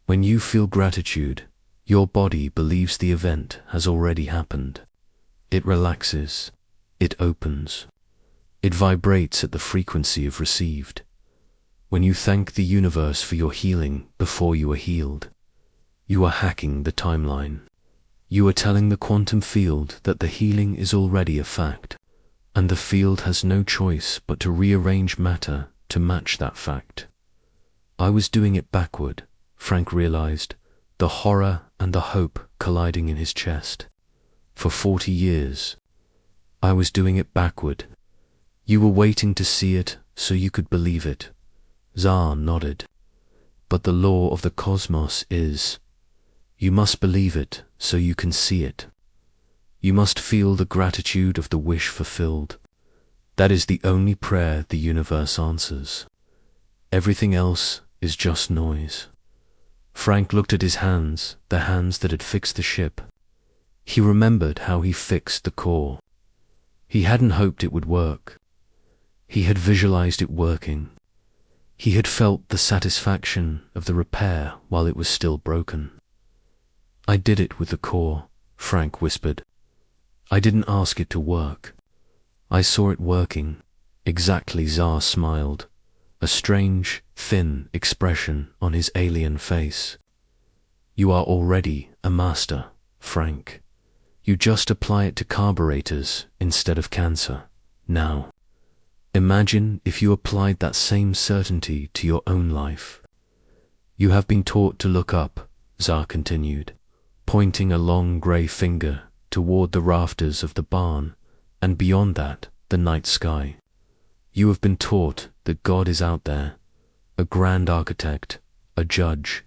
When you feel gratitude, your body believes the event has already happened. It relaxes. It opens. It vibrates at the frequency of received. When you thank the universe for your healing before you are healed, you are hacking the timeline. You are telling the quantum field that the healing is already a fact, and the field has no choice but to rearrange matter to match that fact. I was doing it backward, Frank realized, the horror and the hope colliding in his chest. For 40 years, I was doing it backward. You were waiting to see it so you could believe it. Tsar nodded. But the law of the cosmos is, you must believe it so you can see it. You must feel the gratitude of the wish fulfilled. That is the only prayer the universe answers. Everything else is just noise. Frank looked at his hands, the hands that had fixed the ship. He remembered how he fixed the core. He hadn't hoped it would work. He had visualized it working. He had felt the satisfaction of the repair while it was still broken. I did it with the core, Frank whispered. I didn't ask it to work. I saw it working. Exactly, Zar smiled, a strange, thin expression on his alien face. You are already a master, Frank. You just apply it to carburetors instead of cancer. Now, imagine if you applied that same certainty to your own life. You have been taught to look up, Zar continued, pointing a long grey finger toward the rafters of the barn, and beyond that, the night sky. You have been taught that God is out there, a grand architect, a judge,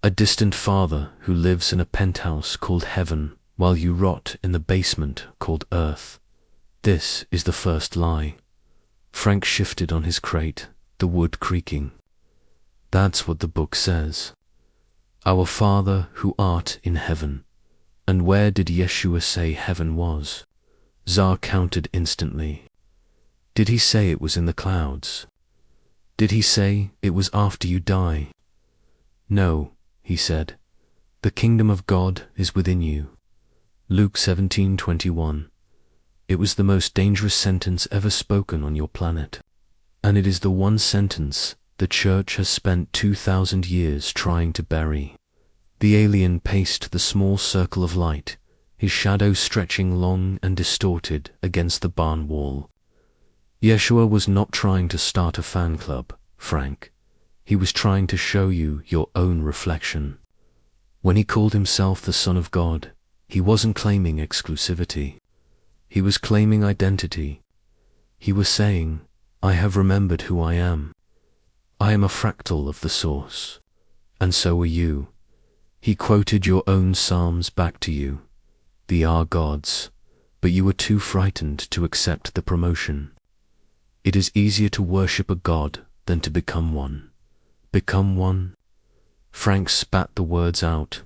a distant father who lives in a penthouse called heaven while you rot in the basement called earth. This is the first lie. Frank shifted on his crate, the wood creaking. That's what the book says. Our Father who art in heaven. And where did Yeshua say heaven was? Zar countered instantly. Did he say it was in the clouds? Did he say it was after you die? No, he said. The kingdom of God is within you. Luke 17:21. It was the most dangerous sentence ever spoken on your planet. And it is the one sentence the church has spent 2,000 years trying to bury. The alien paced the small circle of light, his shadow stretching long and distorted against the barn wall. Yeshua was not trying to start a fan club, Frank. He was trying to show you your own reflection. When he called himself the Son of God, he wasn't claiming exclusivity. He was claiming identity. He was saying, I have remembered who I am. I am a fractal of the source. And so are you. He quoted your own psalms back to you. The are gods, but you were too frightened to accept the promotion. It is easier to worship a god than to become one. Become one? Frank spat the words out.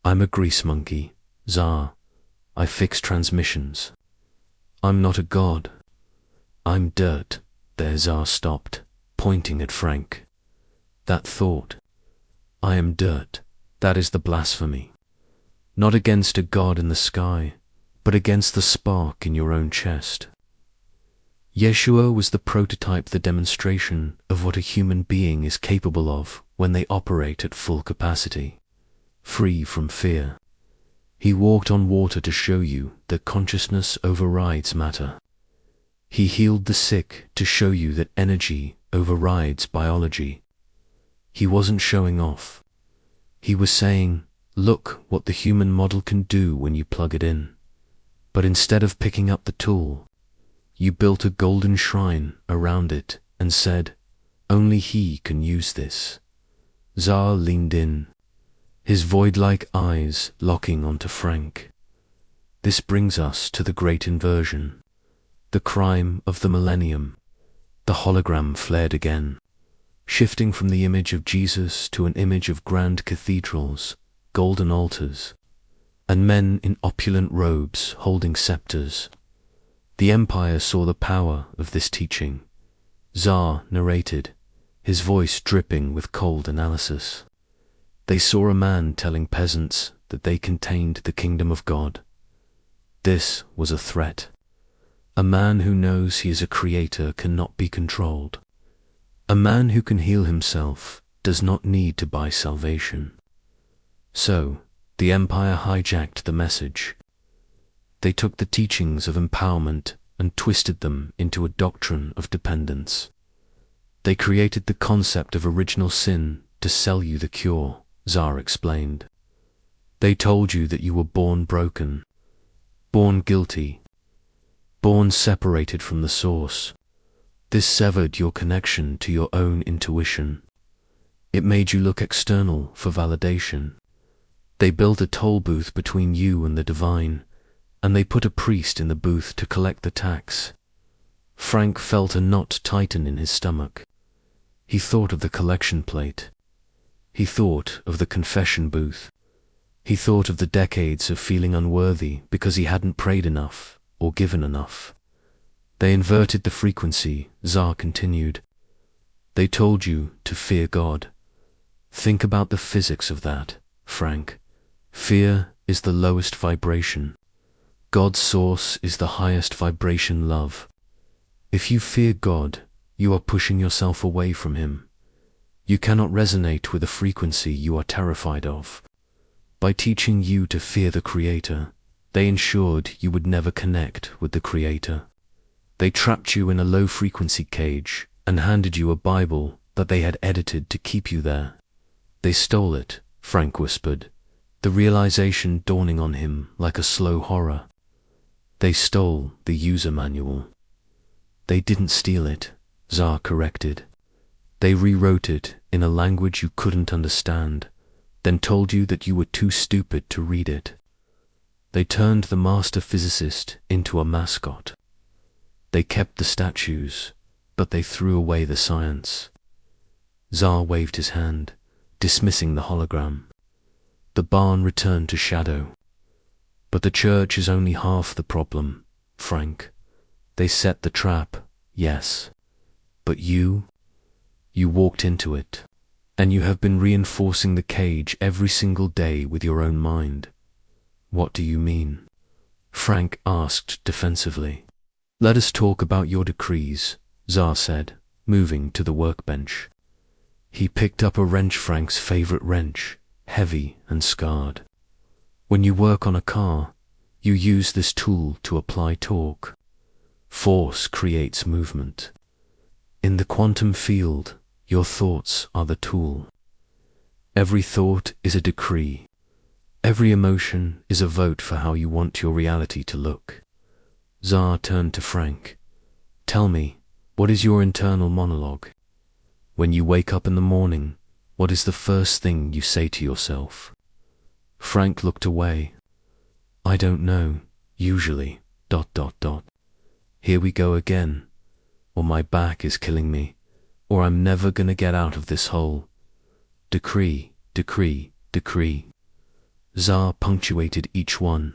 I'm a grease monkey, Zar. I fix transmissions. I'm not a god. I'm dirt. There Zar stopped, pointing at Frank. That thought. I am dirt. That is the blasphemy. Not against a god in the sky, but against the spark in your own chest. Yeshua was the prototype, the demonstration of what a human being is capable of when they operate at full capacity, free from fear. He walked on water to show you that consciousness overrides matter. He healed the sick to show you that energy overrides biology. He wasn't showing off. He was saying, look what the human model can do when you plug it in. But instead of picking up the tool, you built a golden shrine around it and said, only he can use this. Zar leaned in, his void-like eyes locking onto Frank. This brings us to the great inversion, the crime of the millennium. The hologram flared again, shifting from the image of Jesus to an image of grand cathedrals, golden altars, and men in opulent robes holding scepters. The Empire saw the power of this teaching. Zar narrated, his voice dripping with cold analysis. They saw a man telling peasants that they contained the kingdom of God. This was a threat. A man who knows he is a creator cannot be controlled. A man who can heal himself does not need to buy salvation. So, the Empire hijacked the message. They took the teachings of empowerment and twisted them into a doctrine of dependence. They created the concept of original sin to sell you the cure, Zar explained. They told you that you were born broken, born guilty, born separated from the source. This severed your connection to your own intuition. It made you look external for validation. They built a toll booth between you and the divine, and they put a priest in the booth to collect the tax. Frank felt a knot tighten in his stomach. He thought of the collection plate. He thought of the confession booth. He thought of the decades of feeling unworthy because he hadn't prayed enough or given enough. They inverted the frequency, Zar continued. They told you to fear God. Think about the physics of that, Frank. Fear is the lowest vibration. God's source is the highest vibration, love. If you fear God, you are pushing yourself away from Him. You cannot resonate with a frequency you are terrified of. By teaching you to fear the Creator, they ensured you would never connect with the Creator. They trapped you in a low-frequency cage and handed you a Bible that they had edited to keep you there. They stole it, Frank whispered, the realization dawning on him like a slow horror. They stole the user manual. They didn't steal it, Zar corrected. They rewrote it in a language you couldn't understand, then told you that you were too stupid to read it. They turned the master physicist into a mascot. They kept the statues, but they threw away the science. Zar waved his hand, dismissing the hologram. The barn returned to shadow. But the church is only half the problem, Frank. They set the trap, yes. But you walked into it, and you have been reinforcing the cage every single day with your own mind. What do you mean? Frank asked defensively. Let us talk about your decrees, Zar said, moving to the workbench. He picked up a wrench, Frank's favorite wrench, heavy and scarred. When you work on a car, you use this tool to apply torque. Force creates movement. In the quantum field, your thoughts are the tool. Every thought is a decree. Every emotion is a vote for how you want your reality to look. Zar turned to Frank. Tell me, what is your internal monologue? When you wake up in the morning, what is the first thing you say to yourself? Frank looked away. I don't know, usually, ... Here we go again. Or my back is killing me, or I'm never gonna get out of this hole. Decree, decree, decree. Zar punctuated each one.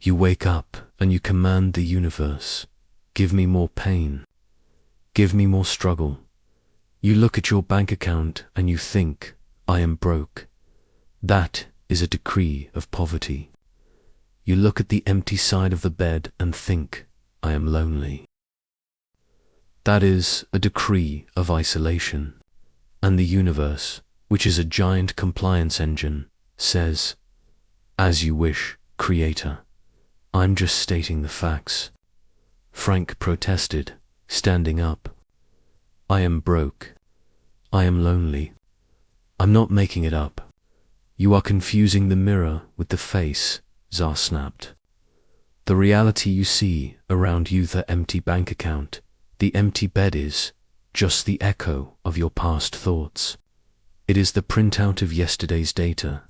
You wake up and you command the universe. Give me more pain. Give me more struggle. You look at your bank account and you think, I am broke. That is a decree of poverty. You look at the empty side of the bed and think, I am lonely. That is a decree of isolation. And the universe, which is a giant compliance engine, says, as you wish, Creator. I'm just stating the facts. Frank protested, standing up. I am broke. I am lonely. I'm not making it up. You are confusing the mirror with the face, Zar snapped. The reality you see around you, the empty bank account, the empty bed is just the echo of your past thoughts. It is the printout of yesterday's data.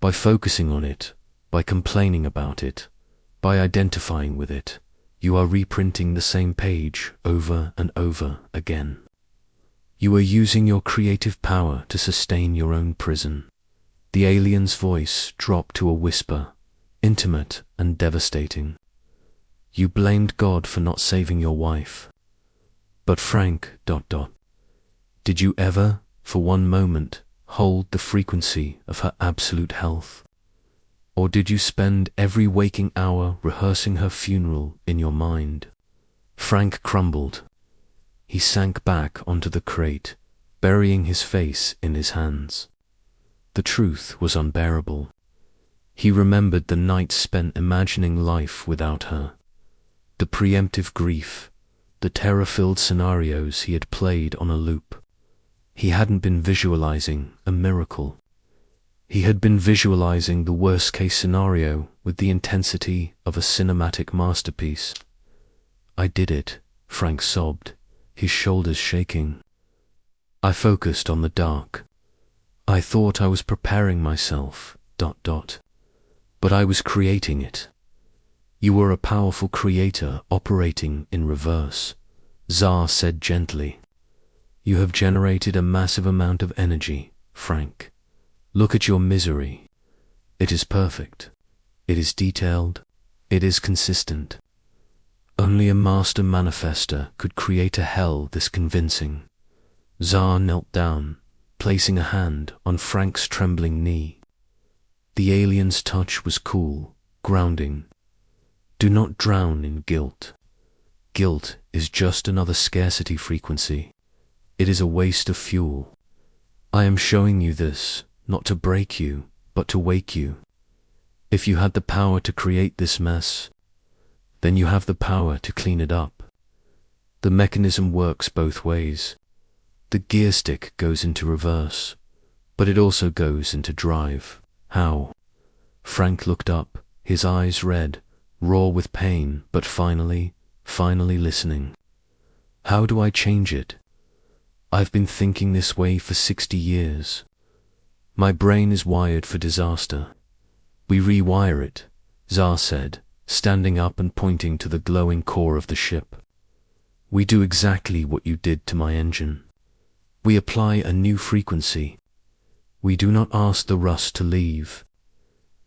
By focusing on it, by complaining about it, by identifying with it, you are reprinting the same page over and over again. You are using your creative power to sustain your own prison. The alien's voice dropped to a whisper, intimate and devastating. You blamed God for not saving your wife. But Frank... Did you ever, for one moment, hold the frequency of her absolute health? Or did you spend every waking hour rehearsing her funeral in your mind? Frank crumbled. He sank back onto the crate, burying his face in his hands. The truth was unbearable. He remembered the nights spent imagining life without her, the preemptive grief, the terror-filled scenarios he had played on a loop. He hadn't been visualizing a miracle. He had been visualizing the worst-case scenario with the intensity of a cinematic masterpiece. I did it, Frank sobbed, his shoulders shaking. I focused on the dark. I thought I was preparing myself, ... But I was creating it. You were a powerful creator operating in reverse, Zar said gently. You have generated a massive amount of energy, Frank. Look at your misery. It is perfect. It is detailed. It is consistent. Only a master manifester could create a hell this convincing. Zar knelt down, placing a hand on Frank's trembling knee. The alien's touch was cool, grounding. Do not drown in guilt. Guilt is just another scarcity frequency. It is a waste of fuel. I am showing you this, not to break you, but to wake you. If you had the power to create this mess, then you have the power to clean it up. The mechanism works both ways. The gear stick goes into reverse, but it also goes into drive. How? Frank looked up, his eyes red, raw with pain, but finally listening. How do I change it? I've been thinking this way for 60 years. My brain is wired for disaster. We rewire it, Zar said, standing up and pointing to the glowing core of the ship. We do exactly what you did to my engine. We apply a new frequency. We do not ask the rust to leave.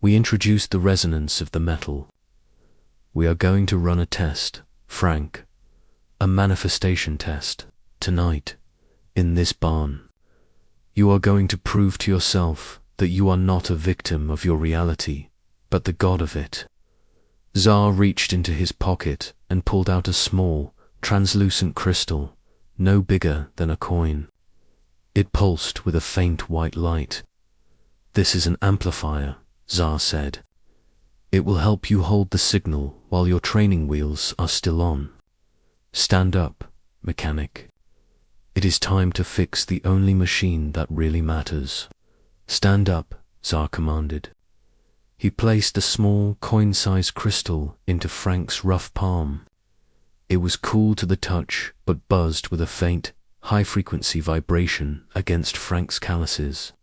We introduce the resonance of the metal. We are going to run a test, Frank. A manifestation test, tonight, in this barn. You are going to prove to yourself that you are not a victim of your reality, but the god of it. Zar reached into his pocket and pulled out a small, translucent crystal, no bigger than a coin. It pulsed with a faint white light. This is an amplifier, Zar said. It will help you hold the signal while your training wheels are still on. Stand up, mechanic. It is time to fix the only machine that really matters. Stand up, Zar commanded. He placed the small, coin-sized crystal into Frank's rough palm. It was cool to the touch, but buzzed with a faint, high-frequency vibration against Frank's calluses.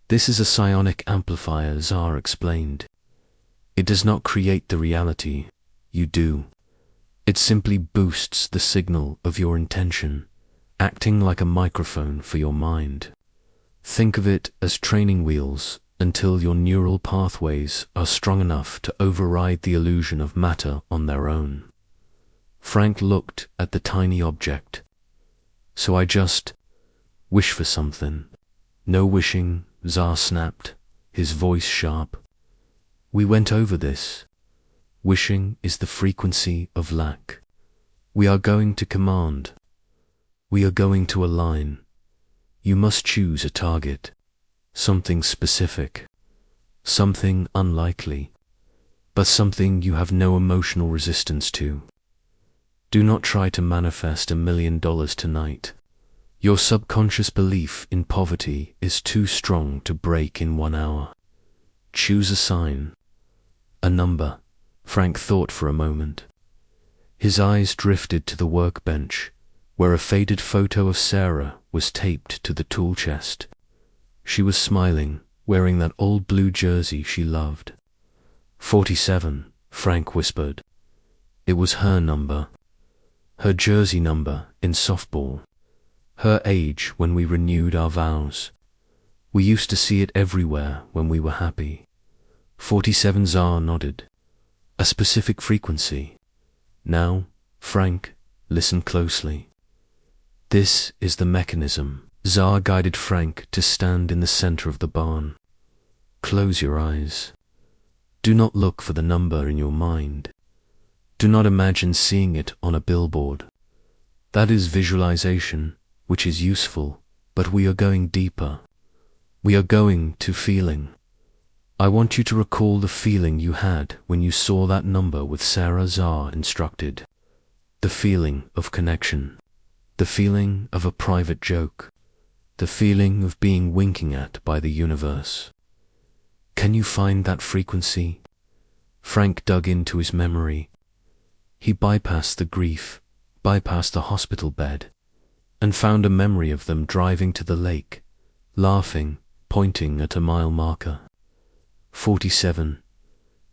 This is a psionic amplifier, Zar explained. It does not create the reality, you do. It simply boosts the signal of your intention, acting like a microphone for your mind. Think of it as training wheels until your neural pathways are strong enough to override the illusion of matter on their own. Frank looked at the tiny object. So I just wish for something. No wishing, Zar snapped, his voice sharp. We went over this. Wishing is the frequency of lack. We are going to command. We are going to align. You must choose a target, something specific, something unlikely, but something you have no emotional resistance to. Do not try to manifest $1 million tonight. Your subconscious belief in poverty is too strong to break in 1 hour. Choose a sign, a number. Frank thought for a moment. His eyes drifted to the workbench, where a faded photo of Sarah was taped to the tool chest. She was smiling, wearing that old blue jersey she loved. 47, Frank whispered. It was her number. Her jersey number in softball. Her age when we renewed our vows. We used to see it everywhere when we were happy. 47 Zar nodded. A specific frequency. Now, Frank, listen closely. This is the mechanism. Zar guided Frank to stand in the center of the barn. Close your eyes. Do not look for the number in your mind. Do not imagine seeing it on a billboard. That is visualization, which is useful, but we are going deeper. We are going to feeling. I want you to recall the feeling you had when you saw that number with Sarah, Zar instructed. The feeling of connection. The feeling of a private joke. The feeling of being winking at by the universe. Can you find that frequency? Frank dug into his memory. He bypassed the grief, bypassed the hospital bed, and found a memory of them driving to the lake, laughing, pointing at a mile marker. 47.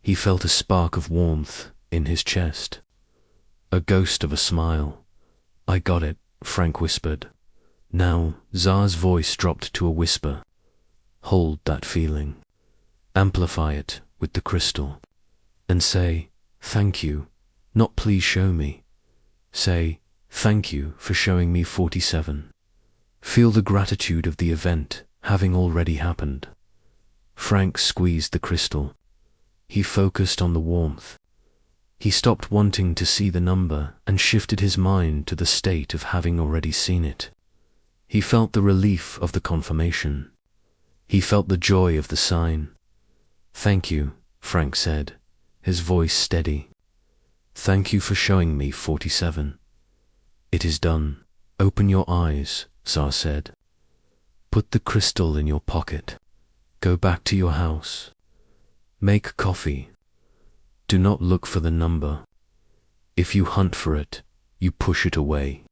He felt a spark of warmth in his chest. A ghost of a smile. I got it, Frank whispered. Now, Zar's voice dropped to a whisper. Hold that feeling. Amplify it with the crystal. And say, thank you, not please show me. Say, thank you for showing me 47. Feel the gratitude of the event having already happened. Frank squeezed the crystal. He focused on the warmth. He stopped wanting to see the number and shifted his mind to the state of having already seen it. He felt the relief of the confirmation. He felt the joy of the sign. "Thank you," Frank said, his voice steady. "Thank you for showing me 47. It is done. Open your eyes," Zar said. "Put the crystal in your pocket. Go back to your house. Make coffee. Do not look for the number. If you hunt for it, you push it away.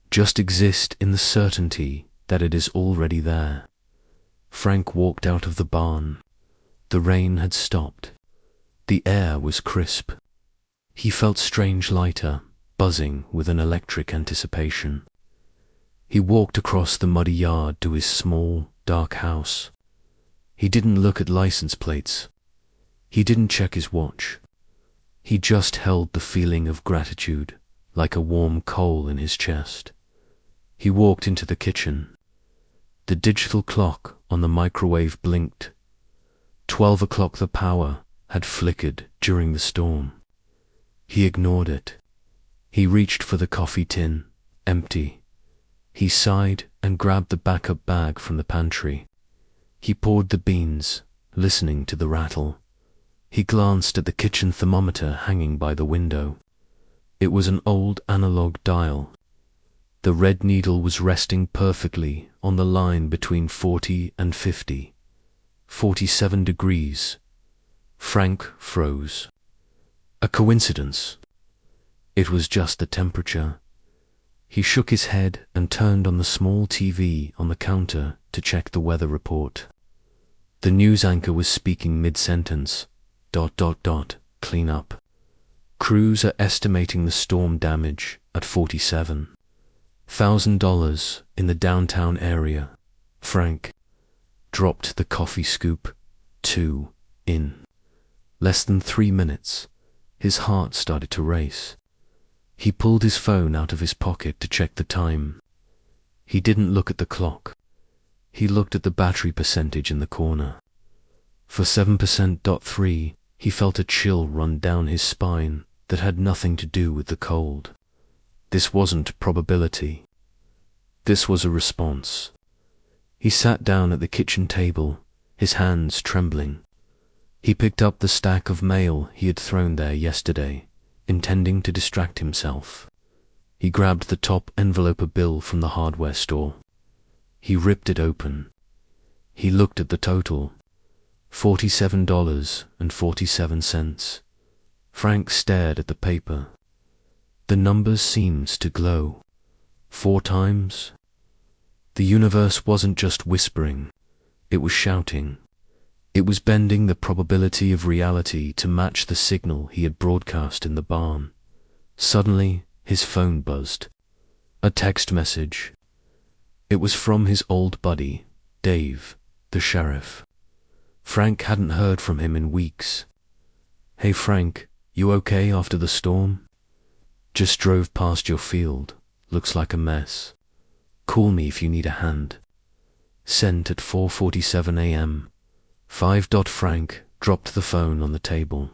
Just exist in the certainty that it is already there." Frank walked out of the barn. The rain had stopped. The air was crisp. He felt strange lighter, buzzing with an electric anticipation. He walked across the muddy yard to his small, dark house. He didn't look at license plates. He didn't check his watch. He just held the feeling of gratitude like a warm coal in his chest. He walked into the kitchen. The digital clock on the microwave blinked. 12 o'clock. The power had flickered during the storm. He ignored it. He reached for the coffee tin, empty. He sighed and grabbed the backup bag from the pantry. He poured the beans, listening to the rattle. He glanced at the kitchen thermometer hanging by the window. It was an old analog dial. The red needle was resting perfectly on the line between 40 and 50. 47 degrees. Frank froze. A coincidence? It was just the temperature. He shook his head and turned on the small TV on the counter to check the weather report. The news anchor was speaking mid-sentence. ... Clean up. Crews are estimating the storm damage at $47,000 in the downtown area. Frank dropped the coffee scoop. 2 in. Less than 3 minutes. His heart started to race. He pulled his phone out of his pocket to check the time. He didn't look at the clock. He looked at the battery percentage in the corner. For 7%. He felt a chill run down his spine that had nothing to do with the cold. This wasn't probability. This was a response. He sat down at the kitchen table, his hands trembling. He picked up the stack of mail he had thrown there yesterday, intending to distract himself. He grabbed the top envelope bill from the hardware store. He ripped it open. He looked at the total. $47.47. Frank stared at the paper. The numbers seemed to glow. 4 times. The universe wasn't just whispering, it was shouting. It was bending the probability of reality to match the signal he had broadcast in the barn. Suddenly, his phone buzzed. A text message. It was from his old buddy, Dave, the sheriff. Frank hadn't heard from him in weeks. "Hey Frank, you okay after the storm? Just drove past your field. Looks like a mess. Call me if you need a hand." Sent at 4:47 a.m. 5. Frank dropped the phone on the table.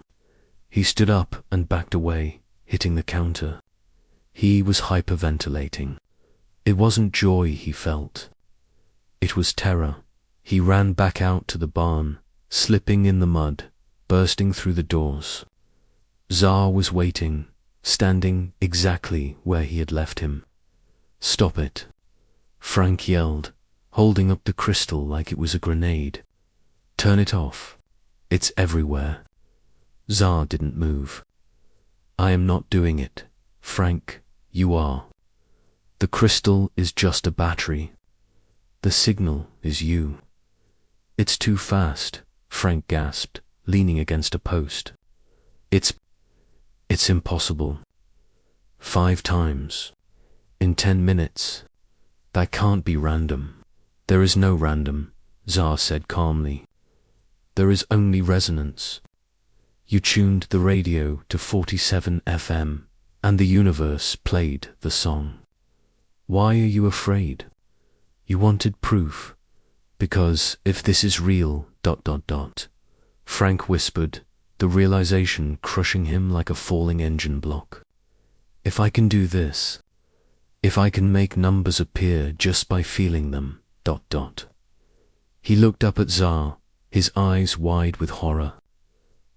He stood up and backed away, hitting the counter. He was hyperventilating. It wasn't joy he felt. It was terror. He ran back out to the barn, slipping in the mud, bursting through the doors. Zar was waiting, standing exactly where he had left him. "Stop it," Frank yelled, holding up the crystal like it was a grenade. "Turn it off. It's everywhere." Zar didn't move. "I am not doing it. Frank, you are. The crystal is just a battery. The signal is you." "It's too fast," Frank gasped, leaning against a post. It's impossible. 5 times. In 10 minutes. That can't be random." "There is no random," Zar said calmly. "There is only resonance. You tuned the radio to 47 FM, and the universe played the song. Why are you afraid? You wanted proof, because if this is real, ... Frank whispered, the realization crushing him like a falling engine block. If I can do this, if I can make numbers appear just by feeling them, ... He looked up at Tsar, his eyes wide with horror.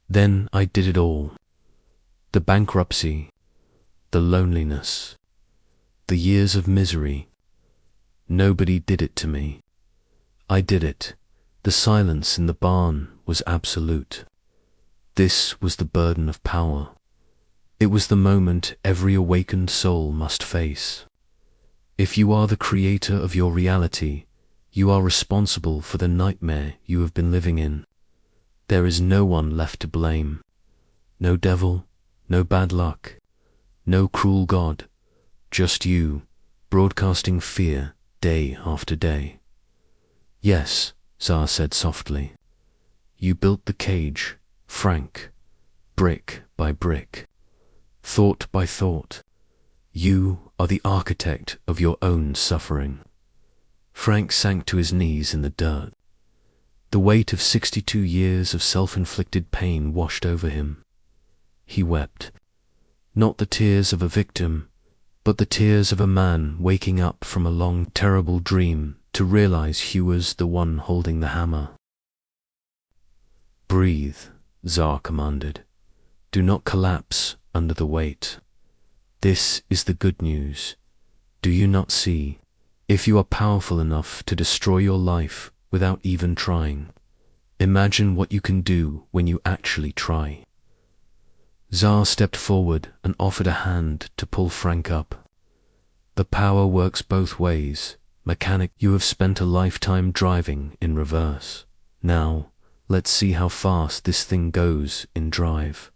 Then I did it all. The bankruptcy, the loneliness, the years of misery. Nobody did it to me. I did it. The silence in the barn was absolute. This was the burden of power. It was the moment every awakened soul must face. If you are the creator of your reality, you are responsible for the nightmare you have been living in. There is no one left to blame. No devil, no bad luck, no cruel God, just you, broadcasting fear day after day. Yes, Tsar said softly. You built the cage, Frank, brick by brick, thought by thought. You are the architect of your own suffering. Frank sank to his knees in the dirt. The weight of 62 years of self-inflicted pain washed over him. He wept. Not the tears of a victim, but the tears of a man waking up from a long, terrible dream to realize he was the one holding the hammer. Breathe, Tsar commanded. Do not collapse under the weight. This is the good news. Do you not see? If you are powerful enough to destroy your life without even trying, imagine what you can do when you actually try. Tsar stepped forward and offered a hand to pull Frank up. The power works both ways. Mechanic, you have spent a lifetime driving in reverse. Now, let's see how fast this thing goes in drive.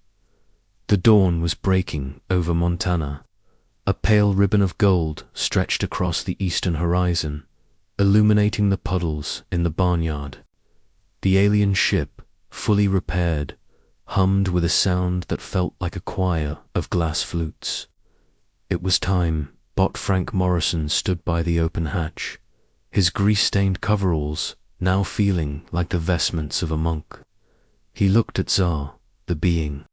The dawn was breaking over Montana. A pale ribbon of gold stretched across the eastern horizon, illuminating the puddles in the barnyard. The alien ship, fully repaired, hummed with a sound that felt like a choir of glass flutes. It was time. Frank Morrison stood by the open hatch, his grease-stained coveralls now feeling like the vestments of a monk. He looked at Tsar, the being.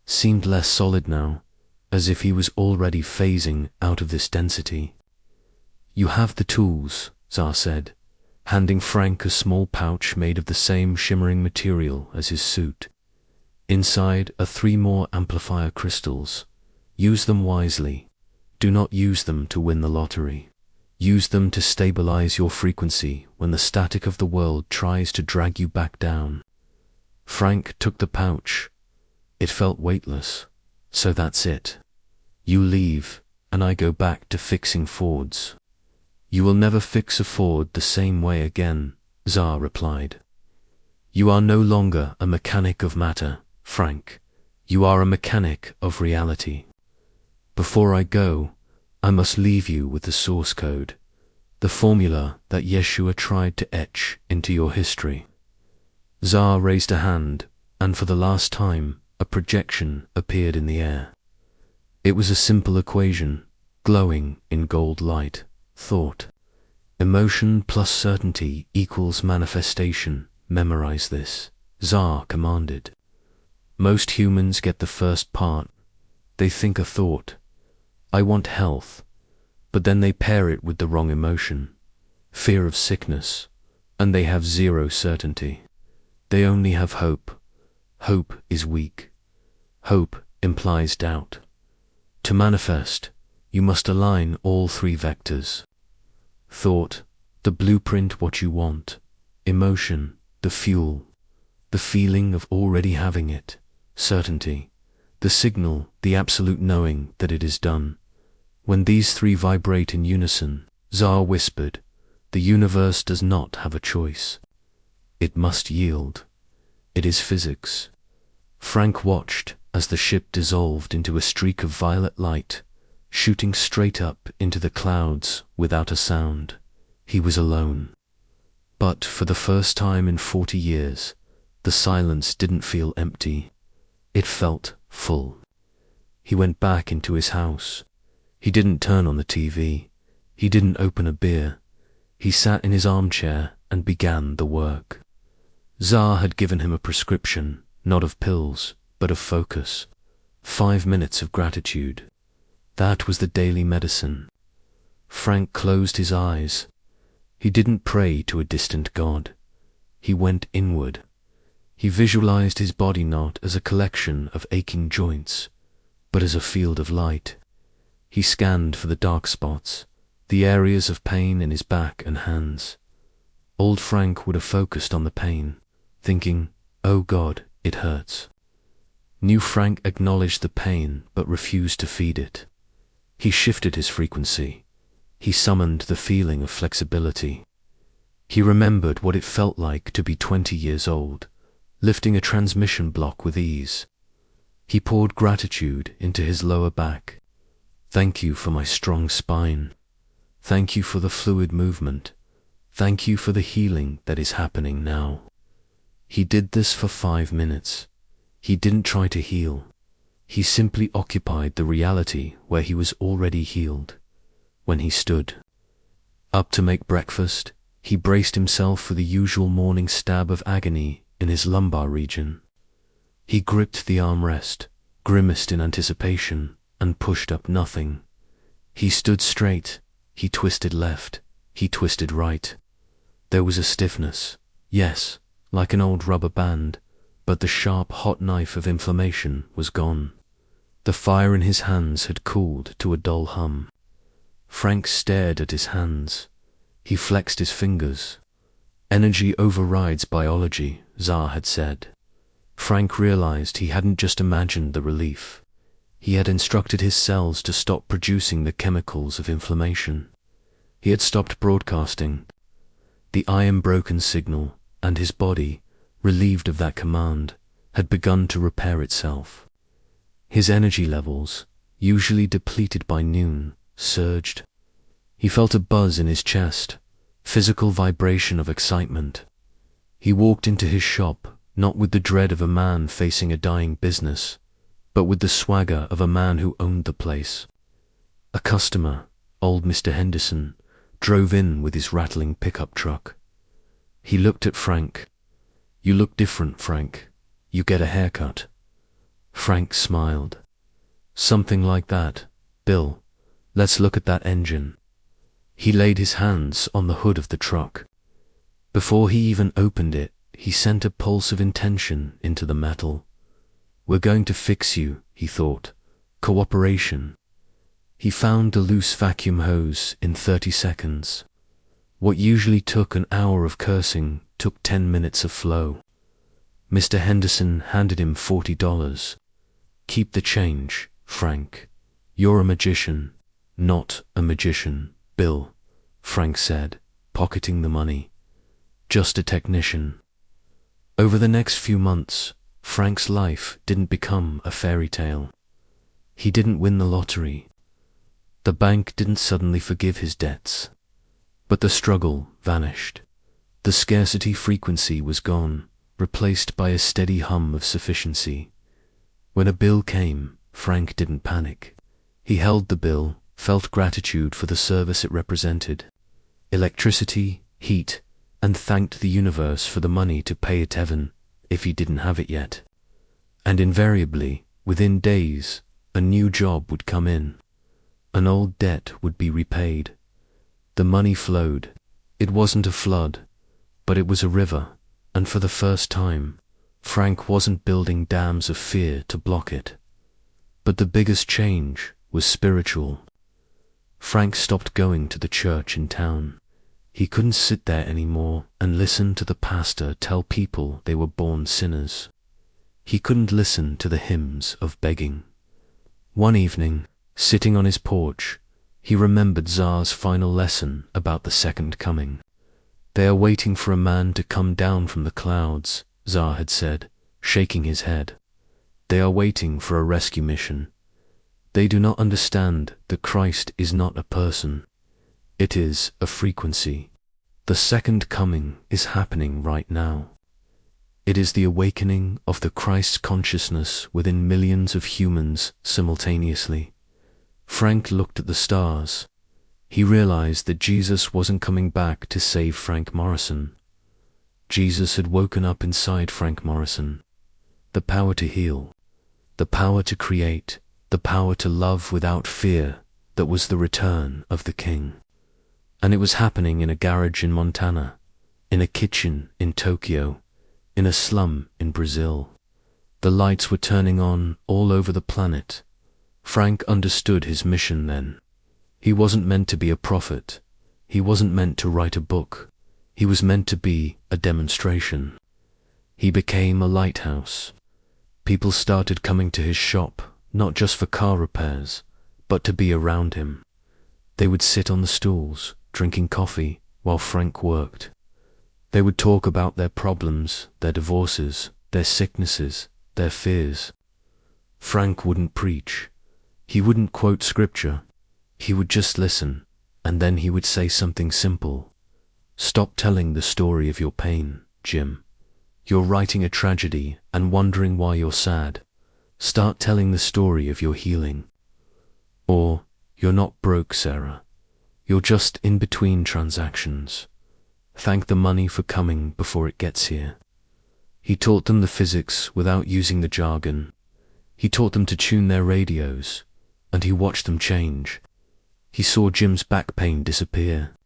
Seemed less solid now, as if he was already phasing out of this density. You have the tools, Tsar said, handing Frank a small pouch made of the same shimmering material as his suit. Inside are 3 more amplifier crystals. Use them wisely. Do not use them to win the lottery. Use them to stabilize your frequency when the static of the world tries to drag you back down. Frank took the pouch. It felt weightless. So that's it. You leave, and I go back to fixing Fords. You will never fix a Ford the same way again, Tsar replied. You are no longer a mechanic of matter, Frank. You are a mechanic of reality. Before I go, I must leave you with the source code, the formula that Yeshua tried to etch into your history. Tsar raised a hand, and for the last time, a projection appeared in the air. It was a simple equation, glowing in gold light. Thought. Emotion plus certainty equals manifestation. Memorize this, Tsar commanded. Most humans get the first part. They think a thought. I want health, but then they pair it with the wrong emotion, fear of sickness, and they have 0 certainty. They only have hope. Hope is weak. Hope implies doubt. To manifest, you must align all 3 vectors. Thought, the blueprint what you want. Emotion, the fuel, the feeling of already having it. Certainty, the signal, the absolute knowing that it is done. When these 3 vibrate in unison, Tsar whispered, the universe does not have a choice. It must yield. It is physics. Frank watched as the ship dissolved into a streak of violet light, shooting straight up into the clouds without a sound. He was alone. But for the first time in 40 years, the silence didn't feel empty. It felt full. He went back into his house. He didn't turn on the TV. He didn't open a beer. He sat in his armchair and began the work. Tsar had given him a prescription, not of pills, but of focus. 5 minutes of gratitude. That was the daily medicine. Frank closed his eyes. He didn't pray to a distant god. He went inward. He visualized his body not as a collection of aching joints, but as a field of light. He scanned for the dark spots, the areas of pain in his back and hands. Old Frank would have focused on the pain, thinking, "Oh God, it hurts." New Frank acknowledged the pain but refused to feed it. He shifted his frequency. He summoned the feeling of flexibility. He remembered what it felt like to be 20 years old, lifting a transmission block with ease. He poured gratitude into his lower back. Thank you for my strong spine. Thank you for the fluid movement. Thank you for the healing that is happening now. He did this for 5 minutes. He didn't try to heal. He simply occupied the reality where he was already healed. When he stood up to make breakfast, he braced himself for the usual morning stab of agony in his lumbar region. He gripped the armrest, grimaced in anticipation, and pushed up nothing. He stood straight. He twisted left. He twisted right. There was a stiffness, yes, like an old rubber band, but the sharp, hot knife of inflammation was gone. The fire in his hands had cooled to a dull hum. Frank stared at his hands. He flexed his fingers. Energy overrides biology, Tsar had said. Frank realized he hadn't just imagined the relief. He had instructed his cells to stop producing the chemicals of inflammation. He had stopped broadcasting the iron-broken signal, and his body, relieved of that command, had begun to repair itself. His energy levels, usually depleted by noon, surged. He felt a buzz in his chest, physical vibration of excitement. He walked into his shop, not with the dread of a man facing a dying business, but with the swagger of a man who owned the place. A customer, old Mr. Henderson, drove in with his rattling pickup truck. He looked at Frank. "You look different, Frank. You get a haircut." Frank smiled. "Something like that. Bill, let's look at that engine." He laid his hands on the hood of the truck. Before he even opened it, he sent a pulse of intention into the metal. "We're going to fix you," he thought. "Cooperation." He found the loose vacuum hose in 30 seconds. What usually took an hour of cursing took 10 minutes of flow. Mr. Henderson handed him $40. "Keep the change, Frank. You're a magician, not a magician, Bill," Frank said, pocketing the money. "Just a technician." Over the next few months, Frank's life didn't become a fairy tale. He didn't win the lottery. The bank didn't suddenly forgive his debts. But the struggle vanished. The scarcity frequency was gone, replaced by a steady hum of sufficiency. When a bill came, Frank didn't panic. He held the bill, felt gratitude for the service it represented. Electricity, heat, and thanked the universe for the money to pay it even, if he didn't have it yet. And invariably, within days, a new job would come in. An old debt would be repaid. The money flowed. It wasn't a flood, but it was a river, and for the first time, Frank wasn't building dams of fear to block it. But the biggest change was spiritual. Frank stopped going to the church in town. He couldn't sit there anymore and listen to the pastor tell people they were born sinners. He couldn't listen to the hymns of begging. One evening, sitting on his porch, he remembered Tsar's final lesson about the second coming. "They are waiting for a man to come down from the clouds," Tsar had said, shaking his head. "They are waiting for a rescue mission. They do not understand that Christ is not a person. It is a frequency. The second coming is happening right now. It is the awakening of the Christ consciousness within millions of humans simultaneously." Frank looked at the stars. He realized that Jesus wasn't coming back to save Frank Morrison. Jesus had woken up inside Frank Morrison. The power to heal, the power to create, the power to love without fear. That was the return of the King. And it was happening in a garage in Montana, in a kitchen in Tokyo, in a slum in Brazil. The lights were turning on all over the planet. Frank understood his mission then. He wasn't meant to be a prophet. He wasn't meant to write a book. He was meant to be a demonstration. He became a lighthouse. People started coming to his shop, not just for car repairs, but to be around him. They would sit on the stools, drinking coffee, while Frank worked. They would talk about their problems, their divorces, their sicknesses, their fears. Frank wouldn't preach. He wouldn't quote scripture. He would just listen, and then he would say something simple. Stop telling the story of your pain, Jim. You're writing a tragedy and wondering why you're sad. Start telling the story of your healing. Or, you're not broke, Sarah. You're just in between transactions. Thank the money for coming before it gets here. He taught them the physics without using the jargon. He taught them to tune their radios, and he watched them change. He saw Jim's back pain disappear.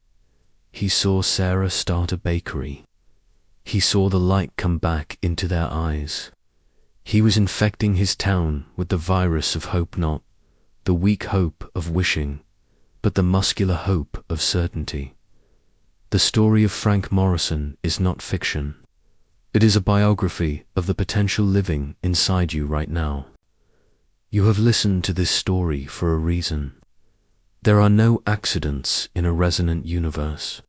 He saw Sarah start a bakery. He saw the light come back into their eyes. He was infecting his town with the virus of hope, not the weak hope of wishing, but the muscular hope of certainty. The story of Frank Morrison is not fiction. It is a biography of the potential living inside you right now. You have listened to this story for a reason. There are no accidents in a resonant universe.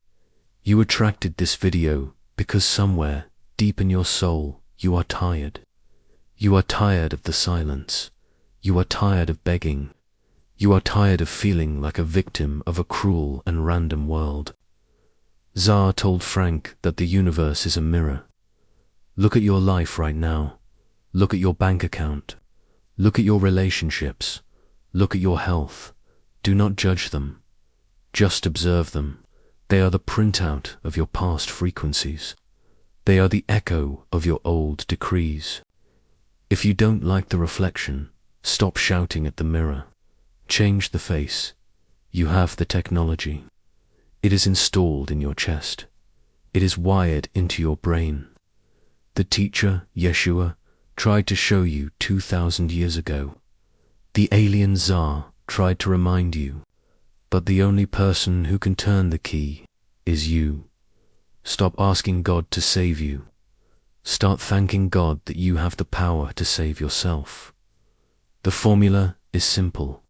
You attracted this video because somewhere, deep in your soul, you are tired. You are tired of the silence. You are tired of begging. You are tired of feeling like a victim of a cruel and random world. Zar told Frank that the universe is a mirror. Look at your life right now. Look at your bank account. Look at your relationships. Look at your health. Do not judge them. Just observe them. They are the printout of your past frequencies. They are the echo of your old decrees. If you don't like the reflection, stop shouting at the mirror. Change the face. You have the technology. It is installed in your chest. It is wired into your brain. The teacher, Yeshua, tried to show you 2,000 years ago. The alien Tsar tried to remind you, but the only person who can turn the key is you. Stop asking God to save you. Start thanking God that you have the power to save yourself. The formula is simple.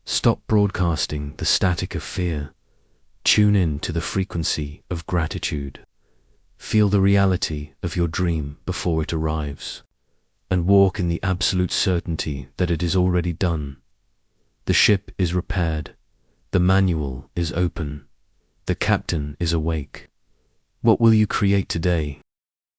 Stop broadcasting the static of fear. Tune in to the frequency of gratitude. Feel the reality of your dream before it arrives, and walk in the absolute certainty that it is already done. The ship is repaired. The manual is open. The captain is awake. What will you create today?